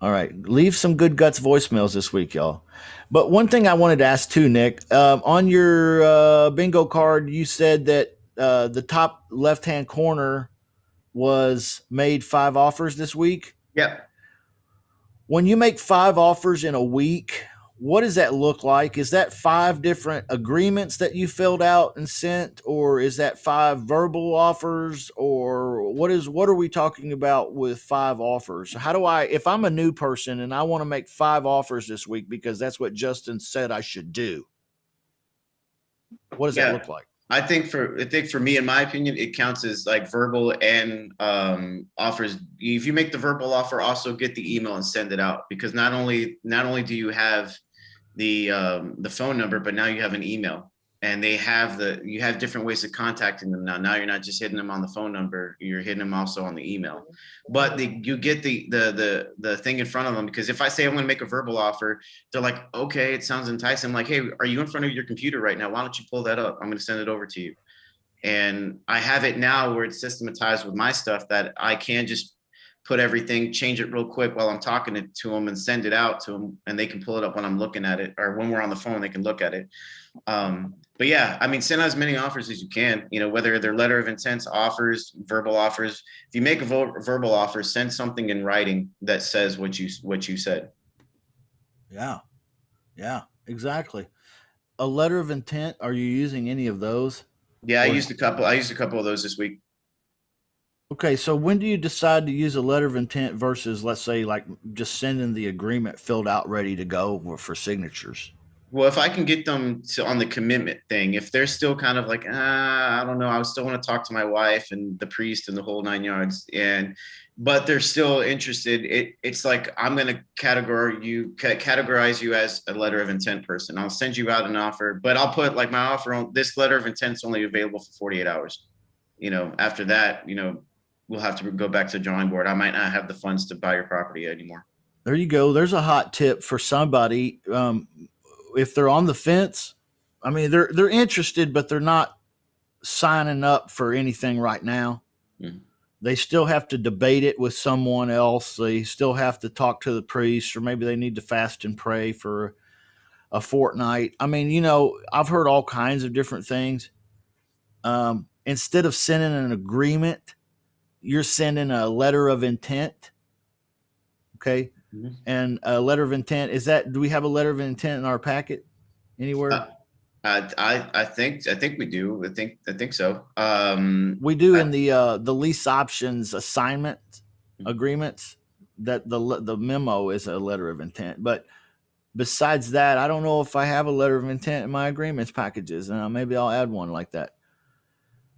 All right. Leave some good Guts voicemails this week, y'all. But one thing I wanted to ask too, Nick, on your bingo card, you said that the top left-hand corner was made 5 offers this week. Yep. When you make 5 offers in a week, what does that look like? Is that 5 different agreements that you filled out and sent, or is that 5 verbal offers, or what are we talking about with 5 offers? How do I, if I'm a new person and I want to make 5 offers this week because that's what Justin said I should do, what does that Yeah. look like? I think for me, in my opinion, it counts as like verbal and offers. If you make the verbal offer, also get the email and send it out, because not only do you have the phone number, but now you have an email, and you have different ways of contacting them now. Now you're not just hitting them on the phone number, you're hitting them also on the email. But you get the thing in front of them, because if I say I'm going to make a verbal offer, they're like, okay, it sounds enticing. I'm like, hey, are you in front of your computer right now? Why don't you pull that up? I'm going to send it over to you. And I have it now where it's systematized with my stuff that I can just put everything, change it real quick while I'm talking to them, and send it out to them, and they can pull it up when I'm looking at it, or when we're on the phone, they can look at it. But yeah, I mean, send out as many offers as you can, whether they're letter of intent, offers, verbal offers. If you make a verbal offer, send something in writing that says what you said. Yeah, exactly. A letter of intent, are you using any of those? Yeah, I used a couple of those this week. Okay, so when do you decide to use a letter of intent versus, let's say, like just sending the agreement filled out, ready to go for signatures? Well, if I can get them on the commitment thing, if they're still kind of like, I don't know, I still want to talk to my wife and the priest and the whole 9 yards, but they're still interested. It's like, I'm going to categorize you as a letter of intent person. I'll send you out an offer, but I'll put like my offer on this letter of intent is only available for 48 hours. After that, we'll have to go back to the drawing board. I might not have the funds to buy your property anymore. There you go. There's a hot tip for somebody. If they're on the fence, I mean, they're interested, but they're not signing up for anything right now. Mm-hmm. They still have to debate it with someone else. They still have to talk to the priest, or maybe they need to fast and pray for a fortnight. I mean, I've heard all kinds of different things. Instead of sending an agreement, you're sending a letter of intent. Okay. Mm-hmm. And a letter of intent, do we have a letter of intent in our packet anywhere? I think we do. I think so. We do in the lease options assignment agreements, that the memo is a letter of intent. But besides that, I don't know if I have a letter of intent in my agreements packages, and maybe I'll add one like that.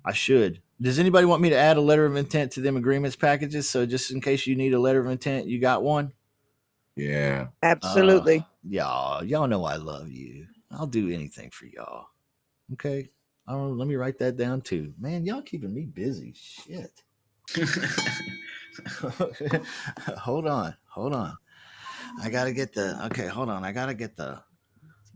I should. Does anybody want me to add a letter of intent to them agreements packages? So just in case you need a letter of intent, you got one? Yeah. Absolutely. Y'all know I love you. I'll do anything for y'all. Okay. Let me write that down too. Man, y'all keeping me busy. Shit. Hold on. I gotta get the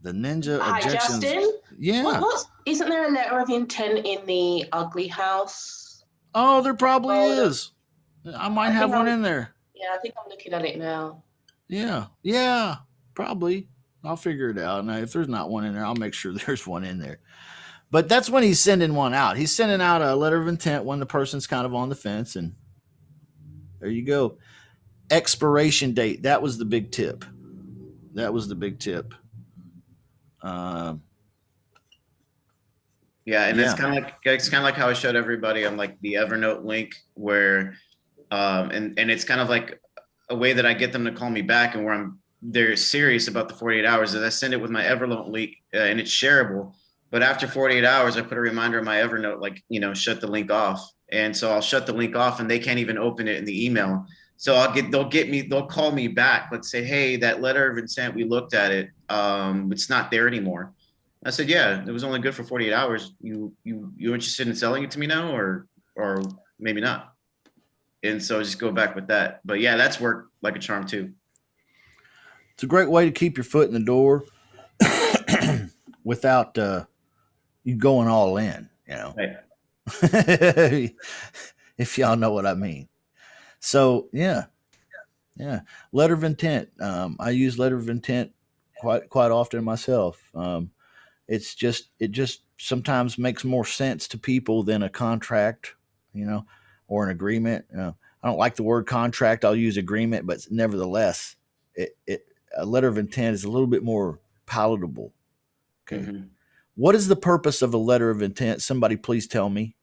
ninja Hi, objections. Justin. Yeah. Isn't there a letter of intent in the ugly house? Oh, there probably is. I might have one in there. Yeah, I think I'm looking at it now. Yeah, probably. I'll figure it out. Now, if there's not one in there, I'll make sure there's one in there. But that's when he's sending one out. He's sending out a letter of intent when the person's kind of on the fence, and there you go. Expiration date. That was the big tip. Yeah, and it's kind of like how I showed everybody on like the Evernote link where, and it's kind of like a way that I get them to call me back, and where they're serious about the 48 hours is I send it with my Evernote link, and it's shareable. But after 48 hours, I put a reminder in my Evernote, like, shut the link off. And so I'll shut the link off, and they can't even open it in the email. So they'll call me back. Let's say, hey, that letter of intent, we looked at it. It's not there anymore. I said, yeah, it was only good for 48 hours. You interested in selling it to me now, or maybe not? And so just go back with that. But yeah, that's worked like a charm too. It's a great way to keep your foot in the door without you going all in, Right. If y'all know what I mean. So yeah. Letter of intent. I use letter of intent quite often myself. It just sometimes makes more sense to people than a contract, or an agreement. I don't like the word contract. I'll use agreement, but nevertheless, a letter of intent is a little bit more palatable. Okay. Mhm. What is the purpose of a letter of intent? Somebody please tell me.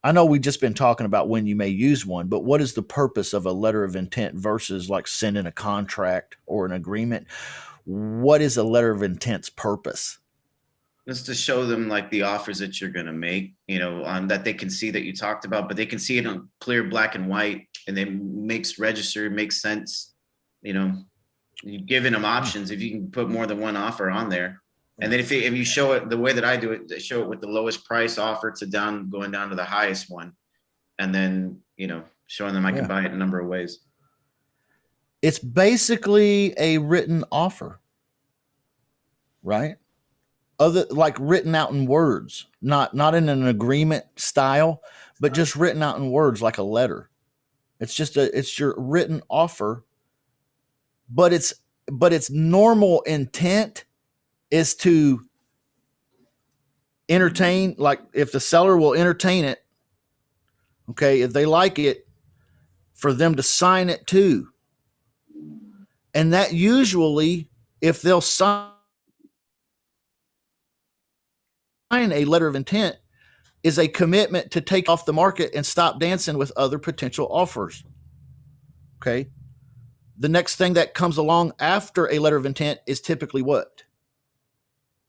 I know we've just been talking about when you may use one, but what is the purpose of a letter of intent versus like sending a contract or an agreement? What is a letter of intent's purpose? Just to show them like the offers that you're gonna make, on that they can see that you talked about, but they can see it on clear black and white, and then makes register, makes sense. You're giving them options if you can put more than one offer on there. And then if you show it the way that I do it, show it with the lowest price offer to going down to the highest one, and then showing them I can buy it a number of ways. It's basically a written offer, right? Like written out in words, not in an agreement style, but just written out in words like a letter. It's your written offer, but its normal intent is to entertain, like if the seller will entertain it, okay, if they like it, for them to sign it too. And that usually, if they'll sign a letter of intent, is a commitment to take off the market and stop dancing with other potential offers. Okay. The next thing that comes along after a letter of intent is typically what?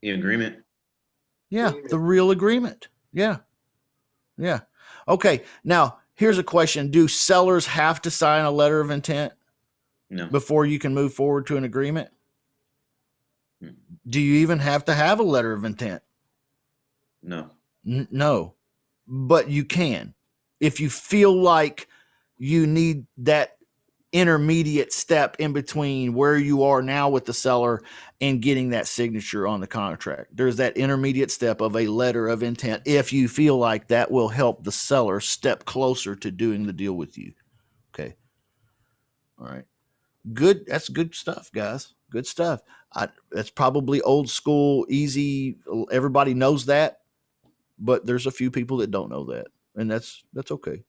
The agreement. Yeah, the real agreement. Yeah. Yeah. Okay. Now, here's a question. Do sellers have to sign a letter of intent before you can move forward to an agreement? Do you even have to have a letter of intent? No. No. But you can. If you feel like you need that intermediate step in between where you are now with the seller and getting that signature on the contract. There's that intermediate step of a letter of intent if you feel like that will help the seller step closer to doing the deal with you. Okay. All right. Good. That's good stuff, guys. Good stuff. That's probably old school, easy. Everybody knows that, but there's a few people that don't know that, and that's okay.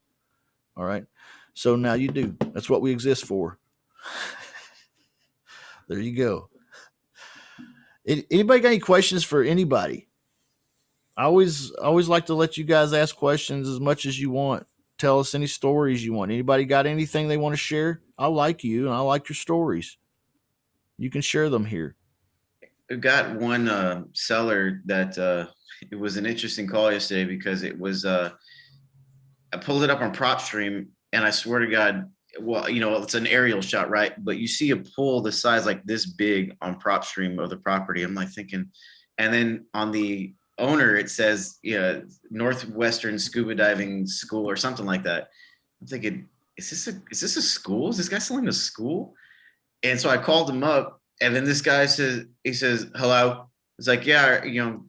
All right. So now you do. That's what we exist for. There you go. Anybody got any questions for anybody? I always like to let you guys ask questions as much as you want. Tell us any stories you want. Anybody got anything they want to share? I like you and I like your stories. You can share them here. We've got one seller that it was an interesting call yesterday because it was I pulled it up on PropStream, and I swear to God, well, it's an aerial shot, right? But you see a pool the size like this big on PropStream of the property. I'm like thinking, and then on the owner, it says, Northwestern Scuba Diving School or something like that. I'm thinking, is this a school? Is this guy selling a school? And so I called him up, and then this guy says, hello. It's like, yeah, you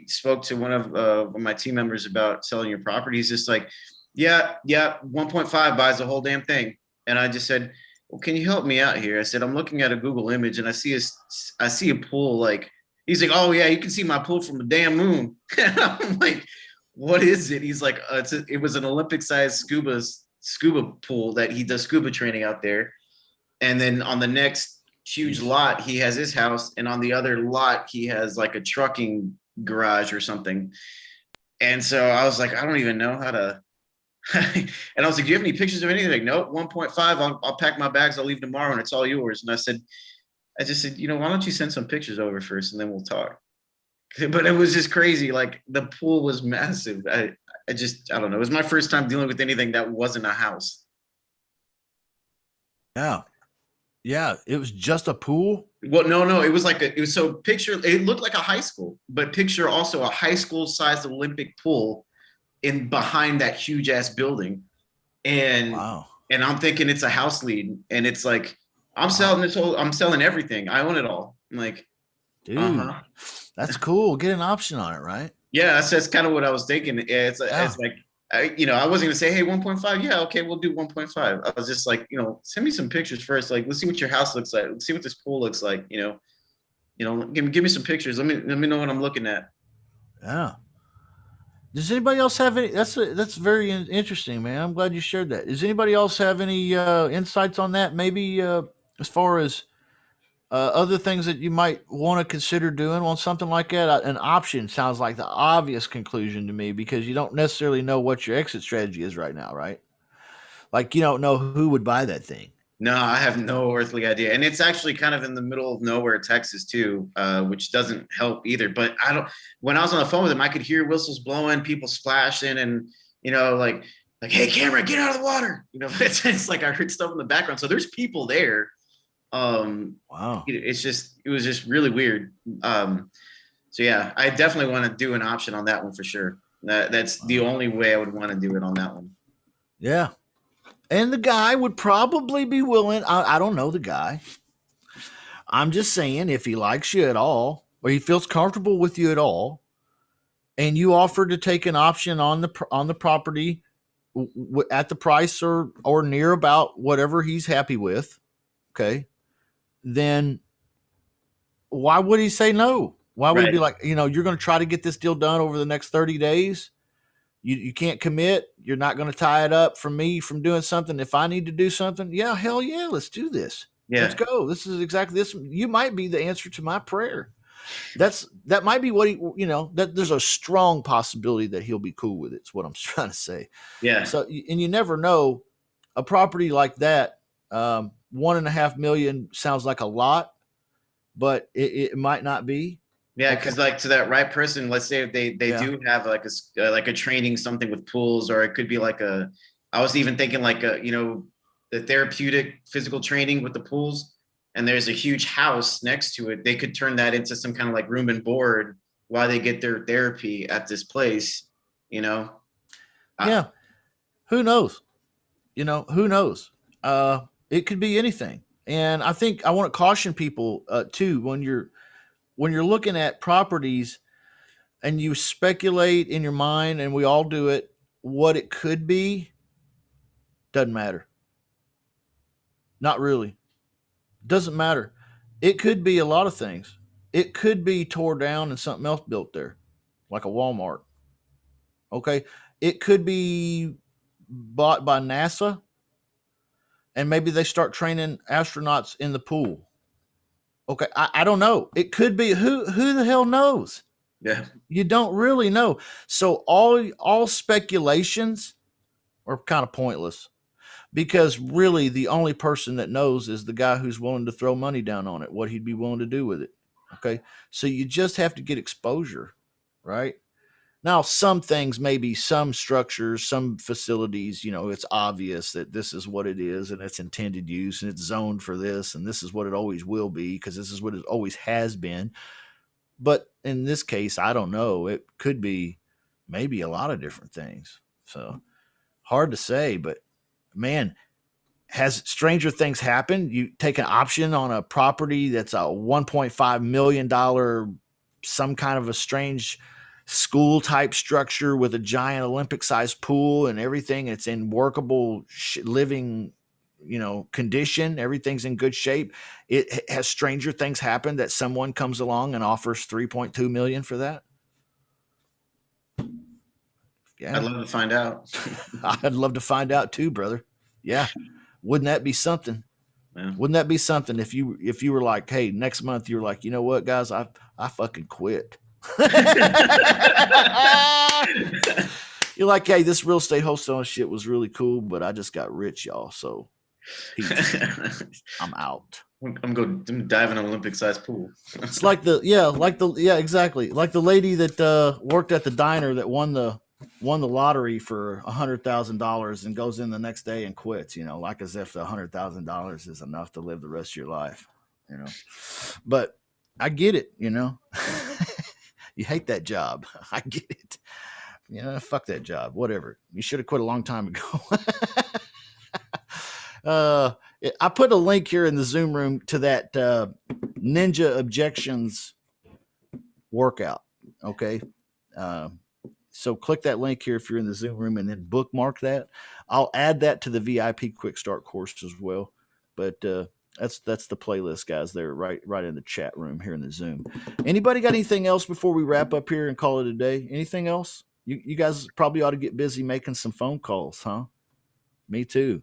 spoke to one of my team members about selling your property. He's just like, yeah, 1.5 buys the whole damn thing. And I just said, well, can you help me out here? I said, I'm looking at a Google image and I see a pool. Like, he's like, oh yeah, you can see my pool from the damn moon. I'm like, what is it? He's like, it was an Olympic sized scuba pool that he does scuba training out there. And then on the next huge lot, he has his house, and on the other lot he has like a trucking garage or something. And so I was like, I don't even know how to and I was like, do you have any pictures of anything? Like, nope, 1.5. I'll pack my bags, I'll leave tomorrow, and it's all yours. And I just said, why don't you send some pictures over first and then we'll talk. But it was just crazy. Like, the pool was massive. I don't know. It was my first time dealing with anything that wasn't a house. Yeah, it was just a pool. Well, no, it was so picture, it looked like a high school, but picture also a high school sized Olympic pool in behind that huge ass building. And wow. And I'm thinking it's a house lead, and it's like, I'm selling everything. I own it all. I'm like, dude, that's cool. Get an option on it, right? Yeah, that's kind of what I was thinking. It's like, I wasn't gonna say, hey, 1.5. Yeah, okay, we'll do 1.5. I was just like, send me some pictures first. Like, let's see what your house looks like. Let's see what this pool looks like. Give me some pictures. Let me know what I'm looking at. Yeah. Does anybody else have any? That's very interesting, man. I'm glad you shared that. Does anybody else have any insights on that? Maybe as far as other things that you might want to consider doing on something like that. An option sounds like the obvious conclusion to me because you don't necessarily know what your exit strategy is right now, right? Like you don't know who would buy that thing. No, I have no earthly idea. And it's actually kind of in the middle of nowhere, Texas, too, which doesn't help either. But when I was on the phone with him, I could hear whistles blowing, people splashing, and, like, hey, camera, get out of the water. It's like I heard stuff in the background. So there's people there. Wow. It was just really weird. So, yeah, I definitely want to do an option on that one for sure. That's the only way I would want to do it on that one. Yeah. And the guy would probably be willing. I don't know the guy. I'm just saying if he likes you at all, or he feels comfortable with you at all, and you offer to take an option on the property at the price or near about whatever he's happy with, okay, then why would he say no? Why would he be like, you're going to try to get this deal done over the next 30 days? You can't commit. You're not going to tie it up from me from doing something. If I need to do something, yeah, hell yeah, let's do this. Yeah. Let's go. This is exactly this. You might be the answer to my prayer. That might be what he, that there's a strong possibility that he'll be cool with it. It's what I'm trying to say. Yeah. So, and you never know, a property like that, $1.5 million sounds like a lot, but it might not be. Yeah, because like to that right person, let's say if they do have like a training something with pools, or it could be like I was even thinking like the therapeutic physical training with the pools, and there's a huge house next to it. They could turn that into some kind of like room and board while they get their therapy at this place. Yeah, who knows? Who knows? It could be anything, and I think I want to caution people too when you're looking at properties and you speculate in your mind, and we all do it, what it could be doesn't matter. Not really. Doesn't matter. It could be a lot of things. It could be tore down and something else built there, like a Walmart. Okay. It could be bought by NASA, and maybe they start training astronauts in the pool. Okay. I don't know. It could be who the hell knows? Yeah. You don't really know. So all speculations are kind of pointless, because really the only person that knows is the guy who's willing to throw money down on it, what he'd be willing to do with it. Okay. So you just have to get exposure, right? Now, some things, maybe some structures, some facilities, it's obvious that this is what it is and it's intended use and it's zoned for this, and this is what it always will be because this is what it always has been. But in this case, I don't know. It could be maybe a lot of different things. So hard to say, but man, has stranger things happened? You take an option on a property that's a $1.5 million, some kind of a strange school type structure with a giant Olympic sized pool and everything. It's in workable living, condition. Everything's in good shape. It has stranger things happen that someone comes along and offers 3.2 million for that. Yeah. I'd love to find out. I'd love to find out too, brother. Yeah. Wouldn't that be something? Yeah. Wouldn't that be something if you were like, hey, next month you're like, you know what, guys, I fucking quit. You're like, hey, this real estate wholesaling shit was really cool, but I just got rich, y'all. So I'm out. I'm dive in an Olympic sized pool. It's like exactly. Like the lady that worked at the diner that won the lottery for $100,000 and goes in the next day and quits, like as if the $100,000 is enough to live the rest of your life, but I get it. You hate that job. I get it. Fuck that job, whatever. You should have quit a long time ago. I put a link here in the Zoom room to that Ninja Objections workout. Okay. So click that link here if you're in the Zoom room, and then bookmark that. I'll add that to the VIP Quick Start course as well. But that's the playlist, guys. They're right in the chat room here in the Zoom. Anybody got anything else before we wrap up here and call it a day? Anything else? You guys probably ought to get busy making some phone calls, huh? Me too.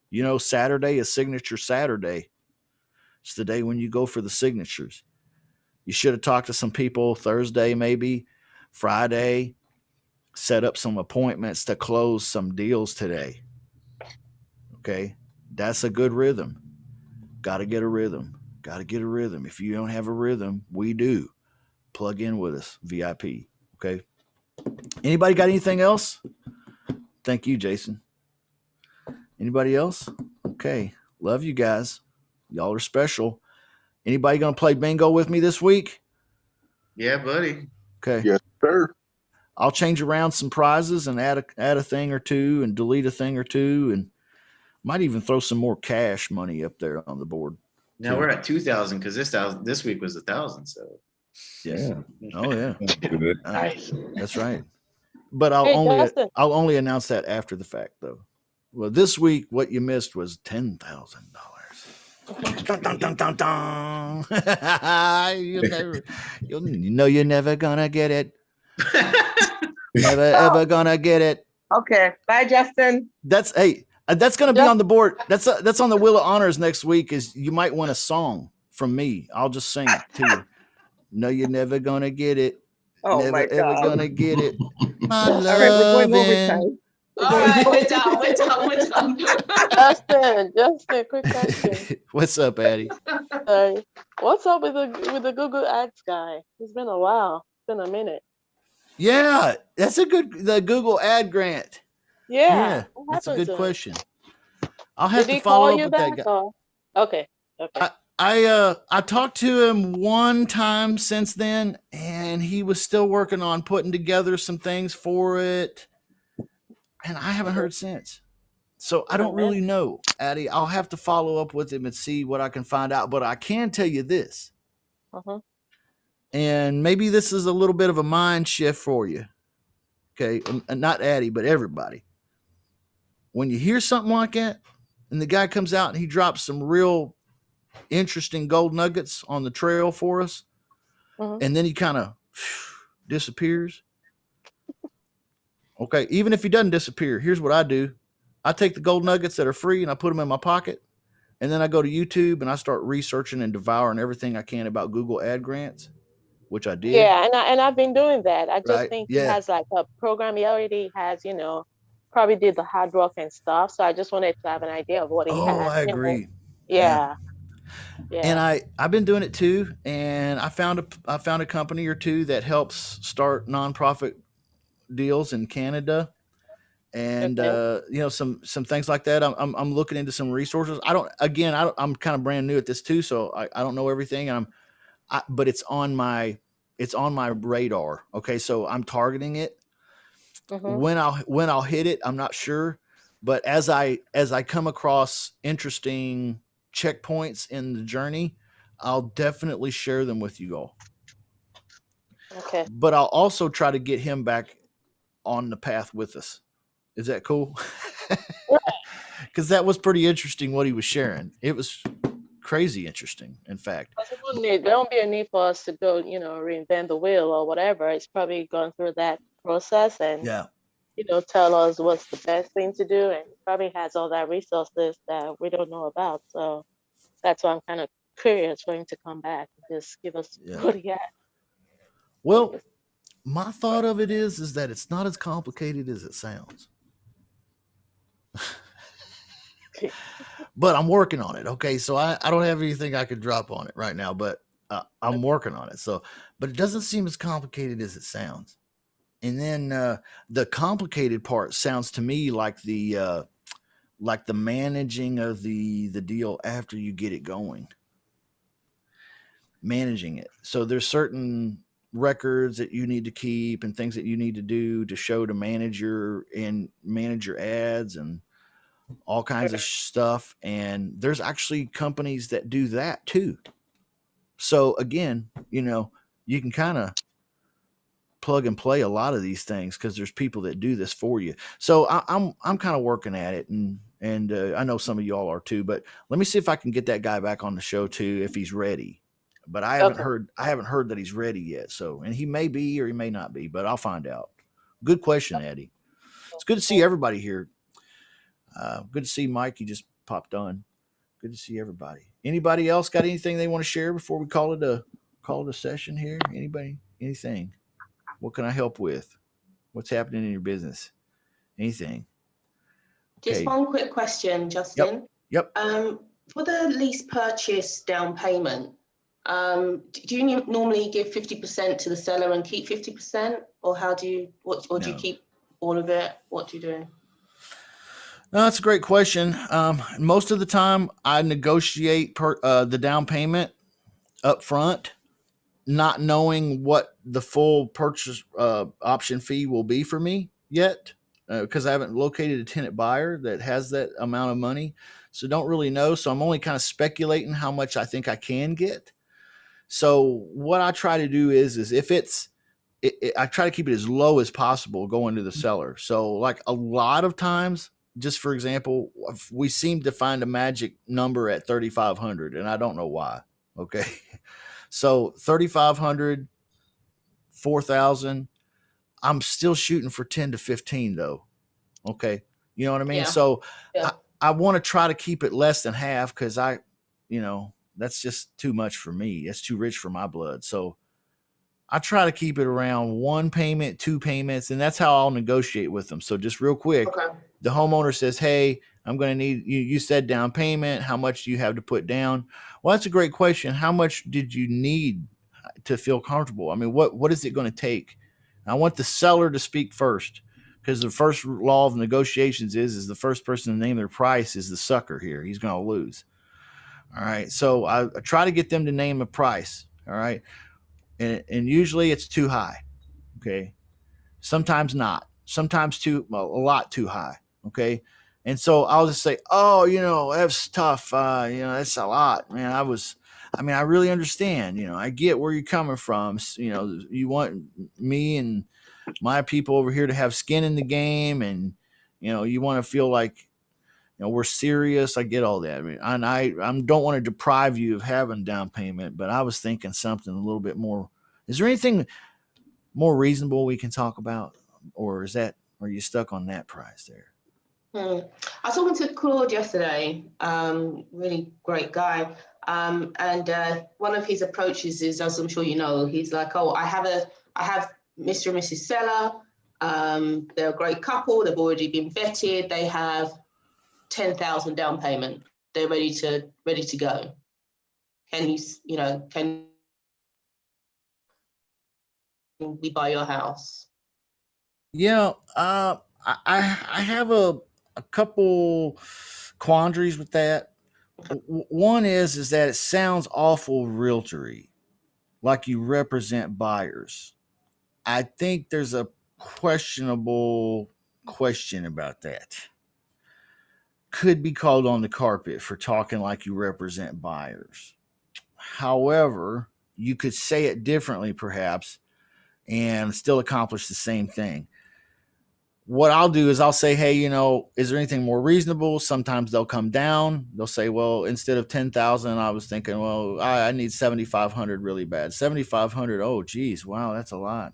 You know, Saturday is Signature Saturday. It's the day when you go for the signatures. You should have talked to some people Thursday, maybe Friday, set up some appointments to close some deals today. Okay. That's a good rhythm. Got to get a rhythm. Got to get a rhythm. If you don't have a rhythm, we do. Plug in with us, VIP. Okay. Anybody got anything else? Thank you, Jason. Anybody else? Okay. Love you guys. Y'all are special. Anybody going to play bingo with me this week? Yeah, buddy. Okay. Yes, sir. I'll change around some prizes and add a thing or two and delete a thing or two, and might even throw some more cash money up there on the board. Now we're at 2,000 because this week was 1,000. So Yeah. Oh yeah. Good. Nice. That's right. But I'll Hey, Justin. only announce that after the fact, though. Well, this week what you missed was $10,000. Dun, dun, dun, dun, dun. You're never gonna get it. Never ever gonna get it. Okay. Bye, Justin. That's gonna be on the board. That's on the Wheel of Honors next week. Is you might win a song from me. I'll just sing it to you. No, you're never gonna get it. Oh Never my ever God. gonna get it. My All right, we're going loving. overtime. All right, we're done. Justin, quick question. What's up, Addie? Sorry. What's up with the Google Ads guy? It's been a while. It's been a minute. Yeah, that's the Google ad grant. Yeah. What That's a happened good to him? question. I'll have Did to he follow call up you with that back? guy. Or? Okay. I talked to him one time since then, and he was still working on putting together some things for it, and I haven't heard since. So I don't really know, Addie. I'll have to follow up with him and see what I can find out. But I can tell you this, and maybe this is a little bit of a mind shift for you. Okay, not Addie, but everybody. When you hear something like that, and the guy comes out and he drops some real interesting gold nuggets on the trail for us, and then he kind of disappears. Okay, even if he doesn't disappear, here's what I do. I take the gold nuggets that are free and I put them in my pocket, and then I go to YouTube and I start researching and devouring everything I can about Google ad grants, which I did. Yeah, and I've been doing that. I just Right, think yeah. he has like a program. He already has, probably did the hard work and stuff. So I just wanted to have an idea of what he Oh, had. I agree. Yeah. And I've been doing it too, and I found a company or two that helps start nonprofit deals in Canada, and some things like that. I'm looking into some resources. I'm kind of brand new at this too, so I don't know everything. But it's on my radar. Okay, so I'm targeting it. When I'll hit it, I'm not sure. But as I come across interesting checkpoints in the journey, I'll definitely share them with you all. Okay. But I'll also try to get him back on the path with us. Is that cool? Because that was pretty interesting what he was sharing. It was crazy interesting, in fact. There won't be a need for us to go, reinvent the wheel or whatever. It's probably gone through that process and tell us what's the best thing to do, and probably has all that resources that we don't know about. So that's why I'm kind of curious for him to come back and just give us what he has. Well, my thought of it is that it's not as complicated as it sounds. But I'm working on it. Okay, so I don't have anything I could drop on it right now, but I'm working on it. So, but it doesn't seem as complicated as it sounds. And then the complicated part sounds to me like the managing of the deal after you get it going. Managing it. So there's certain records that you need to keep and things that you need to do to show to manage your ads and all kinds of stuff. And there's actually companies that do that too. So again, you can kind of plug and play a lot of these things because there's people that do this for you. So I'm kind of working at it, and I know some of y'all are too. But let me see if I can get that guy back on the show too if he's ready. But I haven't heard that he's ready yet. So, and he may be or he may not be, but I'll find out. Good question, Eddie. It's good to see everybody here. Good to see Mike. You just popped on. Good to see everybody. Anybody else got anything they want to share before we call it a session here? Anybody? Anything? What can I help with? What's happening in your business? Anything? Just Okay. one quick question, Justin. Yep. For the lease purchase down payment, do you normally give 50% to the seller and keep 50%, or do you keep all of it? What do you do? No, that's a great question. Most of the time, I negotiate the down payment up front, not knowing what the full purchase option fee will be for me yet, because I haven't located a tenant buyer that has that amount of money. So don't really know. So I'm only kind of speculating how much I think I can get. So what I try to do is if I try to keep it as low as possible going to the seller. So like a lot of times, just for example, we seem to find a magic number at 3,500, and I don't know why. Okay. So 3,500, 4,000, I'm still shooting for 10 to 15 though. Okay. You know what I mean? Yeah. So Yeah. I want to try to keep it less than half because that's just too much for me. It's too rich for my blood. So I try to keep it around one payment, two payments, and that's how I'll negotiate with them. So just real quick, the homeowner says, hey, I'm going to need you said down payment. How much do you have to put down? Well, that's a great question. How much did you need to feel comfortable? I mean, what is it going to take? I want the seller to speak first, because the first law of negotiations is the first person to name their price is the sucker here. He's going to lose. All right. So I try to get them to name a price. All right. And usually it's too high. Okay. Sometimes not. Sometimes a lot too high. Okay. And so I'll just say, oh, that's tough. That's a lot, man. I really understand. I get where you're coming from. You want me and my people over here to have skin in the game, and you want to feel like we're serious. I get all that. I don't want to deprive you of having down payment, but I was thinking something a little bit more. Is there anything more reasonable we can talk about, or are you stuck on that price there? I was talking to Claude yesterday, really great guy. And one of his approaches is, as I'm sure you know, he's like, oh, I have Mr. and Mrs. Seller. They're a great couple. They've already been vetted. They have 10,000 down payment. They're ready to go. Can we buy your house? Yeah, I have a couple quandaries with that. One is that it sounds awful realtory, like you represent buyers. I think there's a questionable question about that. Could be called on the carpet for talking like you represent buyers. However, you could say it differently, perhaps, and still accomplish the same thing. What I'll do is I'll say, hey, is there anything more reasonable? Sometimes they'll come down. They'll say, well, instead of 10,000, I was thinking, well, I need 7,500 really bad. 7,500. Oh, geez. Wow. That's a lot.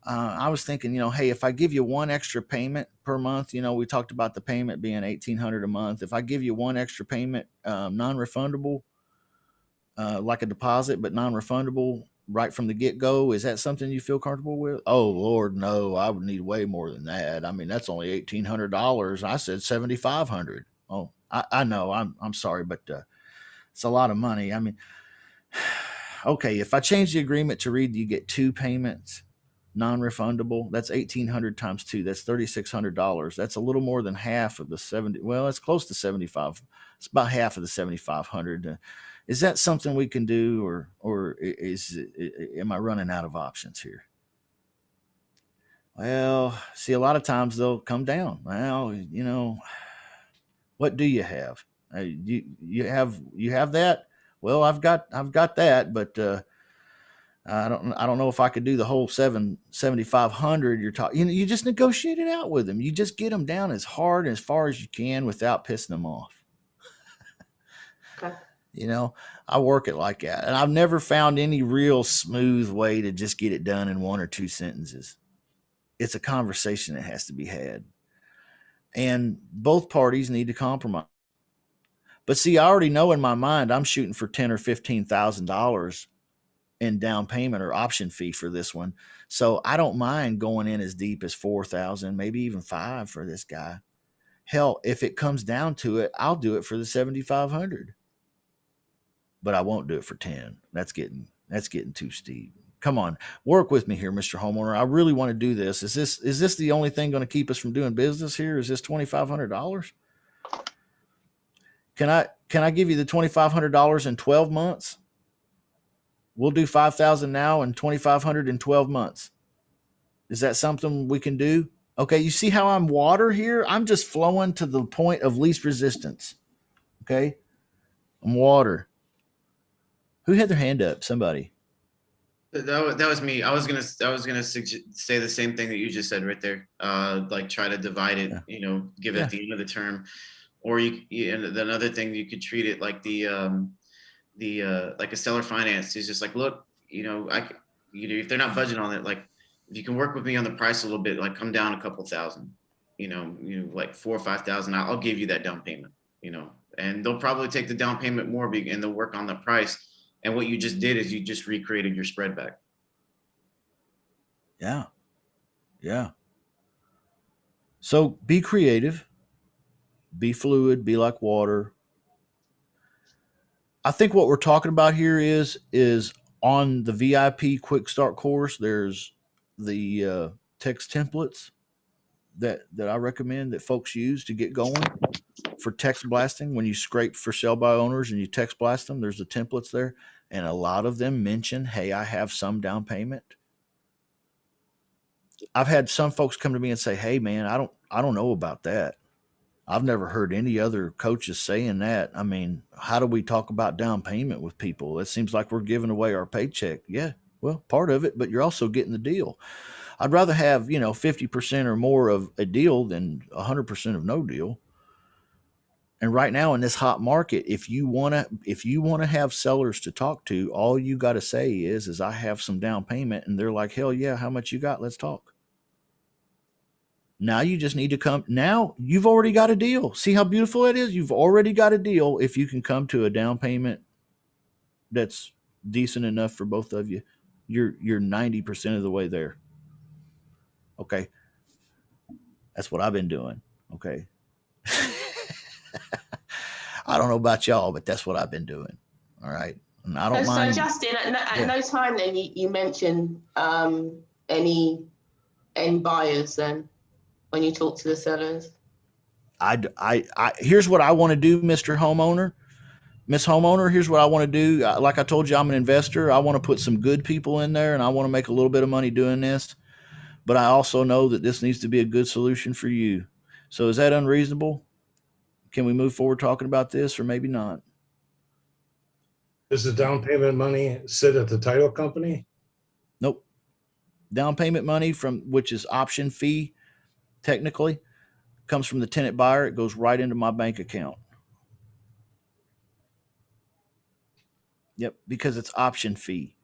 I was thinking, hey, if I give you one extra payment per month, we talked about the payment being 1,800 a month. If I give you one extra payment, non-refundable, like a deposit, but non-refundable right from the get-go, is that something you feel comfortable with? Oh, Lord, no, I would need way more than that. I mean, that's only $1,800. I said 7,500. Oh, I know. I'm sorry, but it's a lot of money. I mean, okay, if I change the agreement to read you get two payments, non-refundable, that's 1,800 times two. That's $3,600. That's a little more than half of the 70. Well, it's close to 75. It's about half of the 7,500. Is that something we can do, or am I running out of options here? Well, see, a lot of times they'll come down. Well, what do you have? You have that? Well, I've got that, but I don't know if I could do the whole 7,500 you're talking. You just negotiate it out with them. You just get them down as hard and as far as you can without pissing them off. Okay. I work it like that, and I've never found any real smooth way to just get it done in one or two sentences. it's a conversation that has to be had. And both parties need to compromise. But see, I already know in my mind I'm shooting for $10,000 or $15,000 in down payment or option fee for this one. So I don't mind going in as deep as 4,000, maybe even 5 for this guy. Hell, if it comes down to it, I'll do it for the 7,500. But I won't do it for 10. That's getting too steep. Come on, work with me here, Mr. Homeowner. I really want to do this. Is this the only thing going to keep us from doing business here? Is this $2,500? Can I give you the $2,500 in 12 months? We'll do 5,000 now and 2,500 in 12 months. Is that something we can do? Okay, you see how I'm water here? I'm just flowing to the point of least resistance. Okay, I'm water. Who had their hand up? Somebody. That was me. I was gonna say the same thing that you just said right there. Like try to divide it. Yeah. Give it at the end of the term, or and another thing you could treat it like the like a seller finance is just like, look, if they're not budgeting on it, like if you can work with me on the price a little bit, like come down a couple thousand, like 4,000 or 5,000, I'll give you that down payment, and they'll probably take the down payment more and they'll work on the price. And what you just did is you just recreated your spread back. Yeah. Yeah. So be creative, be fluid, be like water. I think what we're talking about here is on the VIP quick start course, there's the text templates that I recommend that folks use to get going for text blasting. When you scrape for sell by owners and you text blast them, there's the templates there. And a lot of them mention, hey, I have some down payment. I've had some folks come to me and say, hey man, I don't know about that. I've never heard any other coaches saying that. I mean, how do we talk about down payment with people? It seems like we're giving away our paycheck. Yeah, well, part of it, but you're also getting the deal. I'd rather have, 50% or more of a deal than 100% of no deal. And right now in this hot market, if you want to have sellers to talk to, all you got to say is I have some down payment, and they're like, hell yeah, how much you got? Let's talk. Now you just need to come. Now you've already got a deal. See how beautiful it is? You've already got a deal if you can come to a down payment that's decent enough for both of you. You're 90% of the way there. Okay. That's what I've been doing. Okay. I don't know about y'all, but that's what I've been doing. All right. And I don't mind. So Justin, at no time then you mentioned any buyers then when you talk to the sellers? I here's what I want to do, Mr. Homeowner. Miss Homeowner, here's what I want to do. Like I told you, I'm an investor. I want to put some good people in there, and I want to make a little bit of money doing this. But I also know that this needs to be a good solution for you. So is that unreasonable? Can we move forward talking about this, or maybe not? Does the down payment money sit at the title company? Nope. Down payment money which is option fee, technically, comes from the tenant buyer. It goes right into my bank account. Yep, because it's option fee.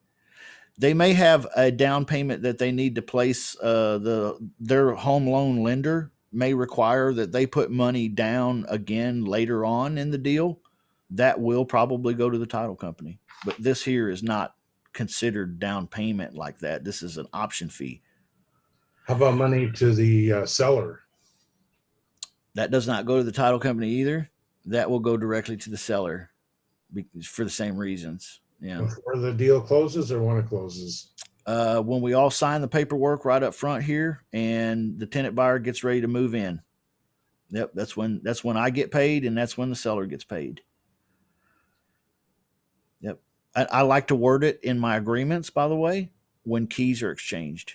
They may have a down payment that they need to place. Their home loan lender may require that they put money down again later on in the deal. That will probably go to the title company. But this here is not considered down payment like that. This is an option fee. How about money to the seller? That does not go to the title company either. That will go directly to the seller for the same reasons. Yeah. Before the deal closes or when it closes? When we all sign the paperwork right up front here and the tenant buyer gets ready to move in. Yep, that's when I get paid, and that's when the seller gets paid. Yep. I like to word it in my agreements, by the way, when keys are exchanged.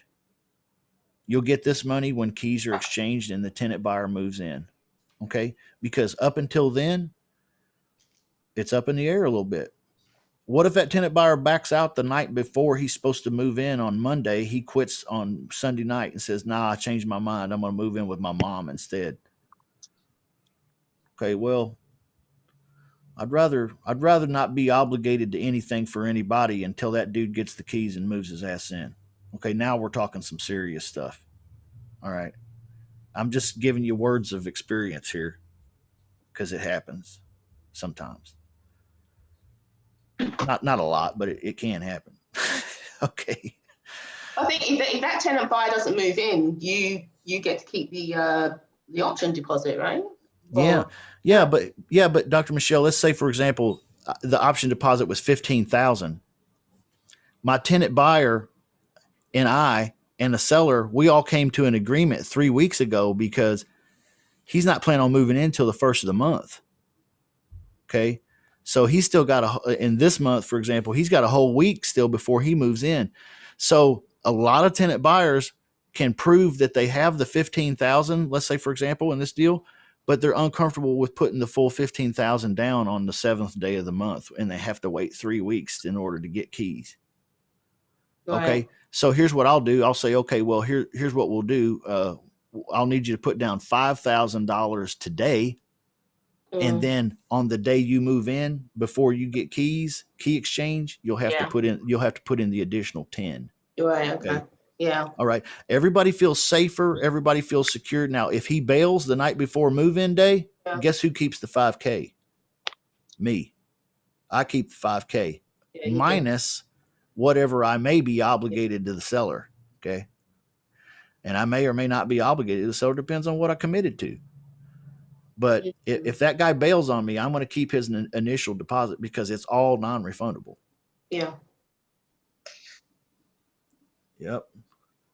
You'll get this money when keys are exchanged and the tenant buyer moves in. Okay? Because up until then, it's up in the air a little bit. What if that tenant buyer backs out the night before he's supposed to move in on Monday? He quits on Sunday night and says, nah, I changed my mind. I'm going to move in with my mom instead. Okay, well, I'd rather not be obligated to anything for anybody until that dude gets the keys and moves his ass in. Okay, now we're talking some serious stuff. All right. I'm just giving you words of experience here because it happens sometimes. Not a lot, but it can happen. Okay. I think if that tenant buyer doesn't move in, you get to keep the option deposit, right? Yeah. Or, But Dr. Michelle, let's say for example, the option deposit was 15,000. My tenant buyer and I and the seller, we all came to an agreement 3 weeks ago because he's not planning on moving in until the first of the month. Okay. So he's still got in this month, for example, he's got a whole week still before he moves in. So a lot of tenant buyers can prove that they have the 15,000, let's say, for example, in this deal, but they're uncomfortable with putting the full 15,000 down on the 7th day of the month. And they have to wait 3 weeks in order to get keys. right. Okay. So here's what I'll do. I'll say, okay, well, here's what we'll do. I'll need you to put down $5,000 today. And then on the day you move in, before you get key exchange, you'll have to put in the additional 10. Right. Okay. Yeah. All right. Everybody feels safer. Everybody feels secure. Now, if he bails the night before move-in day, guess who keeps the $5K? Me. I keep the $5K minus whatever I may be obligated to the seller. Okay. And I may or may not be obligated to the seller. Depends on what I committed to. But if that guy bails on me, I'm going to keep his initial deposit because it's all non-refundable. Yeah. Yep.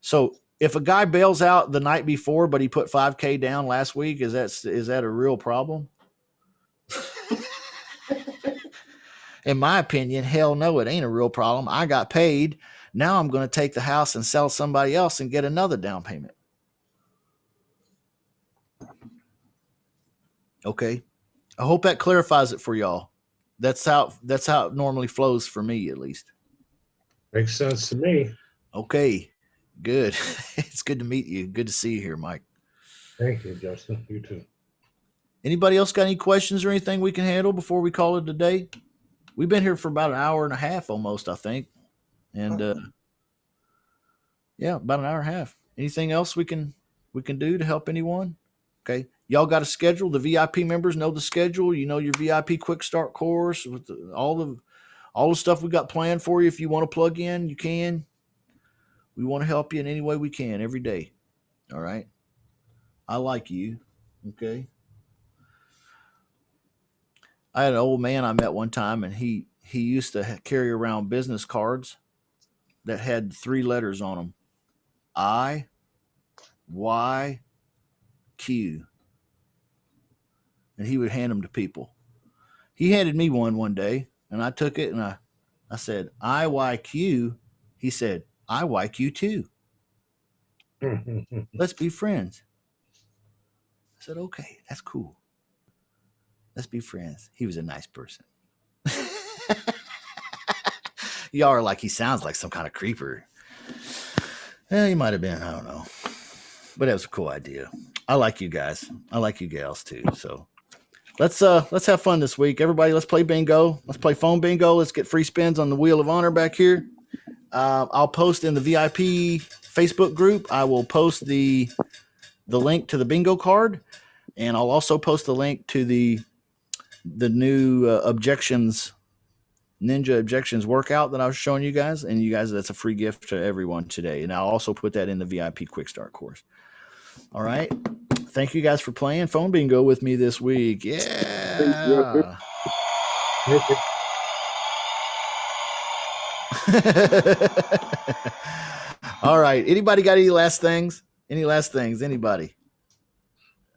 So if a guy bails out the night before, but he put $5K down last week, is that a real problem? In my opinion, hell no, it ain't a real problem. I got paid. Now I'm going to take the house and sell somebody else and get another down payment. Okay. I hope that clarifies it for y'all. That's how it normally flows for me, at least. Makes sense to me. Okay. Good. It's good to meet you. Good to see you here, Mike. Thank you, Justin. You too. Anybody else got any questions or anything we can handle before we call it a day? We've been here for about an hour and a half almost, I think. And about an hour and a half. Anything else we can do to help anyone? Okay. Y'all got a schedule. The VIP members know the schedule. You know your VIP quick start course with all the stuff we got planned for you. If you want to plug in, you can. We want to help you in any way we can every day. All right. I like you. Okay. I had an old man I met one time, and he used to carry around business cards that had 3 letters on them. I, Y, Q. And he would hand them to people. He handed me one day, and I took it, and I said, IYQ. He said, IYQ too. Let's be friends. I said, okay, that's cool. Let's be friends. He was a nice person. Y'all are like, he sounds like some kind of creeper. He might have been. I don't know. But it was a cool idea. I like you guys. I like you gals too. So let's have fun this week. Everybody, let's play bingo. Let's play phone bingo. Let's get free spins on the Wheel of Honor back here. I'll post in the VIP Facebook group. I will post the link to the bingo card, and I'll also post the link to the new Ninja Objections workout that I was showing you guys. And you guys, that's a free gift to everyone today. And I'll also put that in the VIP Quick Start course. All right. Thank you guys for playing phone bingo with me this week. Yeah. All right. Anybody got any last things? Any last things? Anybody?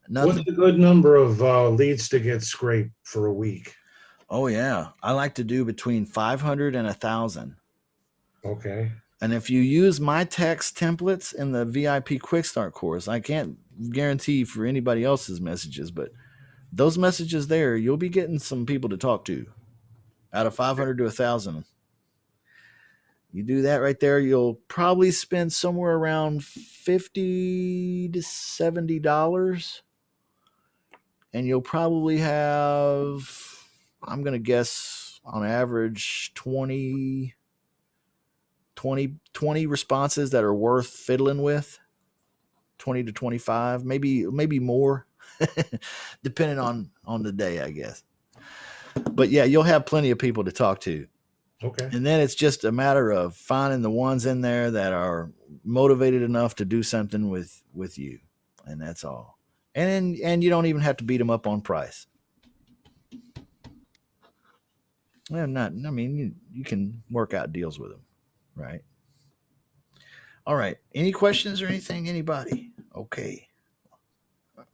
Nothing. What's a good number of leads to get scraped for a week? Oh yeah, I like to do between 500 and 1,000. Okay. And if you use my text templates in the VIP Quick Start course, I can't guarantee for anybody else's messages, but those messages there, you'll be getting some people to talk to. Out of 500 to 1,000. You do that right there, you'll probably spend somewhere around $50 to $70. And you'll probably have, I'm going to guess on average 20 responses that are worth fiddling with. 20 to 25, maybe more, depending on the day, I guess. But yeah, you'll have plenty of people to talk to. Okay. And then it's just a matter of finding the ones in there that are motivated enough to do something with you. And that's all. And you don't even have to beat them up on price. Well, you can work out deals with them, right? All right. Any questions or anything? Anybody? Okay.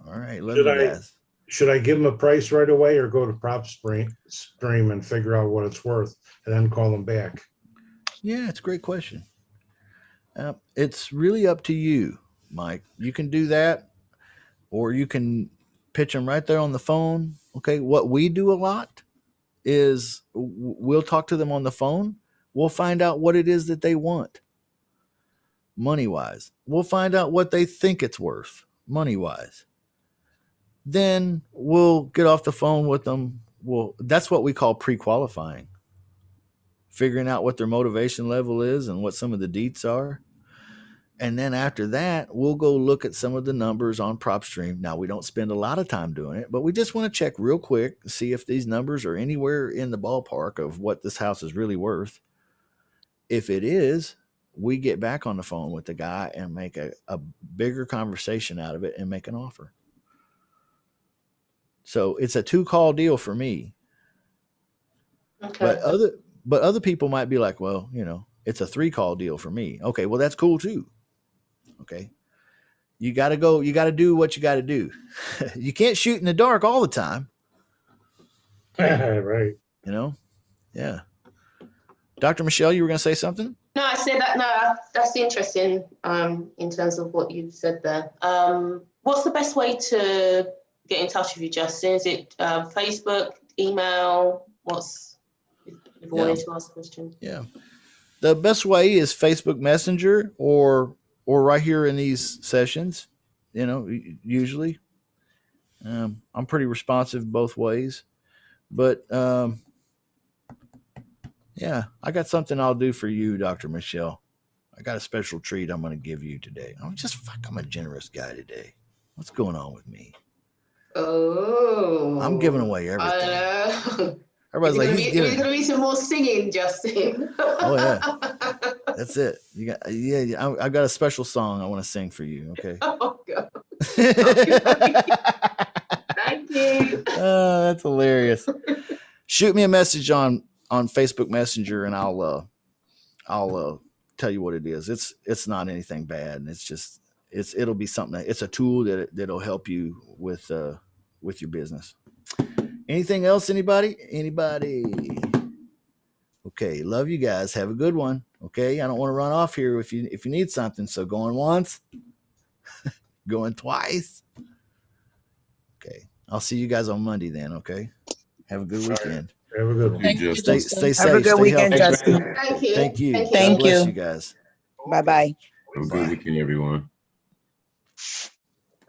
All right. Love you guys. Should I give them a price right away or go to Prop Stream and figure out what it's worth and then call them back? Yeah, it's a great question. It's really up to you, Mike. You can do that, or you can pitch them right there on the phone. Okay. What we do a lot is we'll talk to them on the phone. We'll find out what it is that they want money wise. We'll find out what they think it's worth money wise. Then we'll get off the phone with them. That's what we call pre-qualifying, figuring out what their motivation level is and what some of the deets are. And then after that, we'll go look at some of the numbers on PropStream. Now, we don't spend a lot of time doing it, but we just want to check real quick, see if these numbers are anywhere in the ballpark of what this house is really worth. If it is, we get back on the phone with the guy and make a bigger conversation out of it and make an offer. So it's a 2-call deal for me. Okay. But other people might be like, well, it's a 3-call deal for me. Okay, well, that's cool too. Okay. You got to do what you got to do. You can't shoot in the dark all the time. Right. Yeah. Dr. Michelle, you were going to say something? No, I said that. No, that's interesting. In terms of what you said there. What's the best way to get in touch with you, Justin? Is it Facebook, email? If I wanted to ask a question? Yeah. The best way is Facebook Messenger or right here in these sessions, usually. I'm pretty responsive both ways. But yeah, I got something I'll do for you, Dr. Michelle. I got a special treat I'm going to give you today. I'm a generous guy today. What's going on with me? Oh. I'm giving away everything. Everybody's like, he's going to be some more singing, Justin. Oh, yeah. That's it. I've got a special song I want to sing for you. Okay. Oh, God. Thank you. That's hilarious. Shoot me a message on Facebook Messenger and I'll tell you what it is. It's not anything bad. And it'll be something. It's a tool that'll help you with your business. Anything else? Anybody? Okay. Love you guys. Have a good one. Okay. I don't want to run off here if you need something. So going once, going twice. Okay. I'll see you guys on Monday then. Okay. Have a good weekend. Have a good one. Stay safe. Have a good weekend, healthy. Justin. Thank you. Thank you. Thank God bless you. you guys. Bye-bye. Have a good weekend, everyone.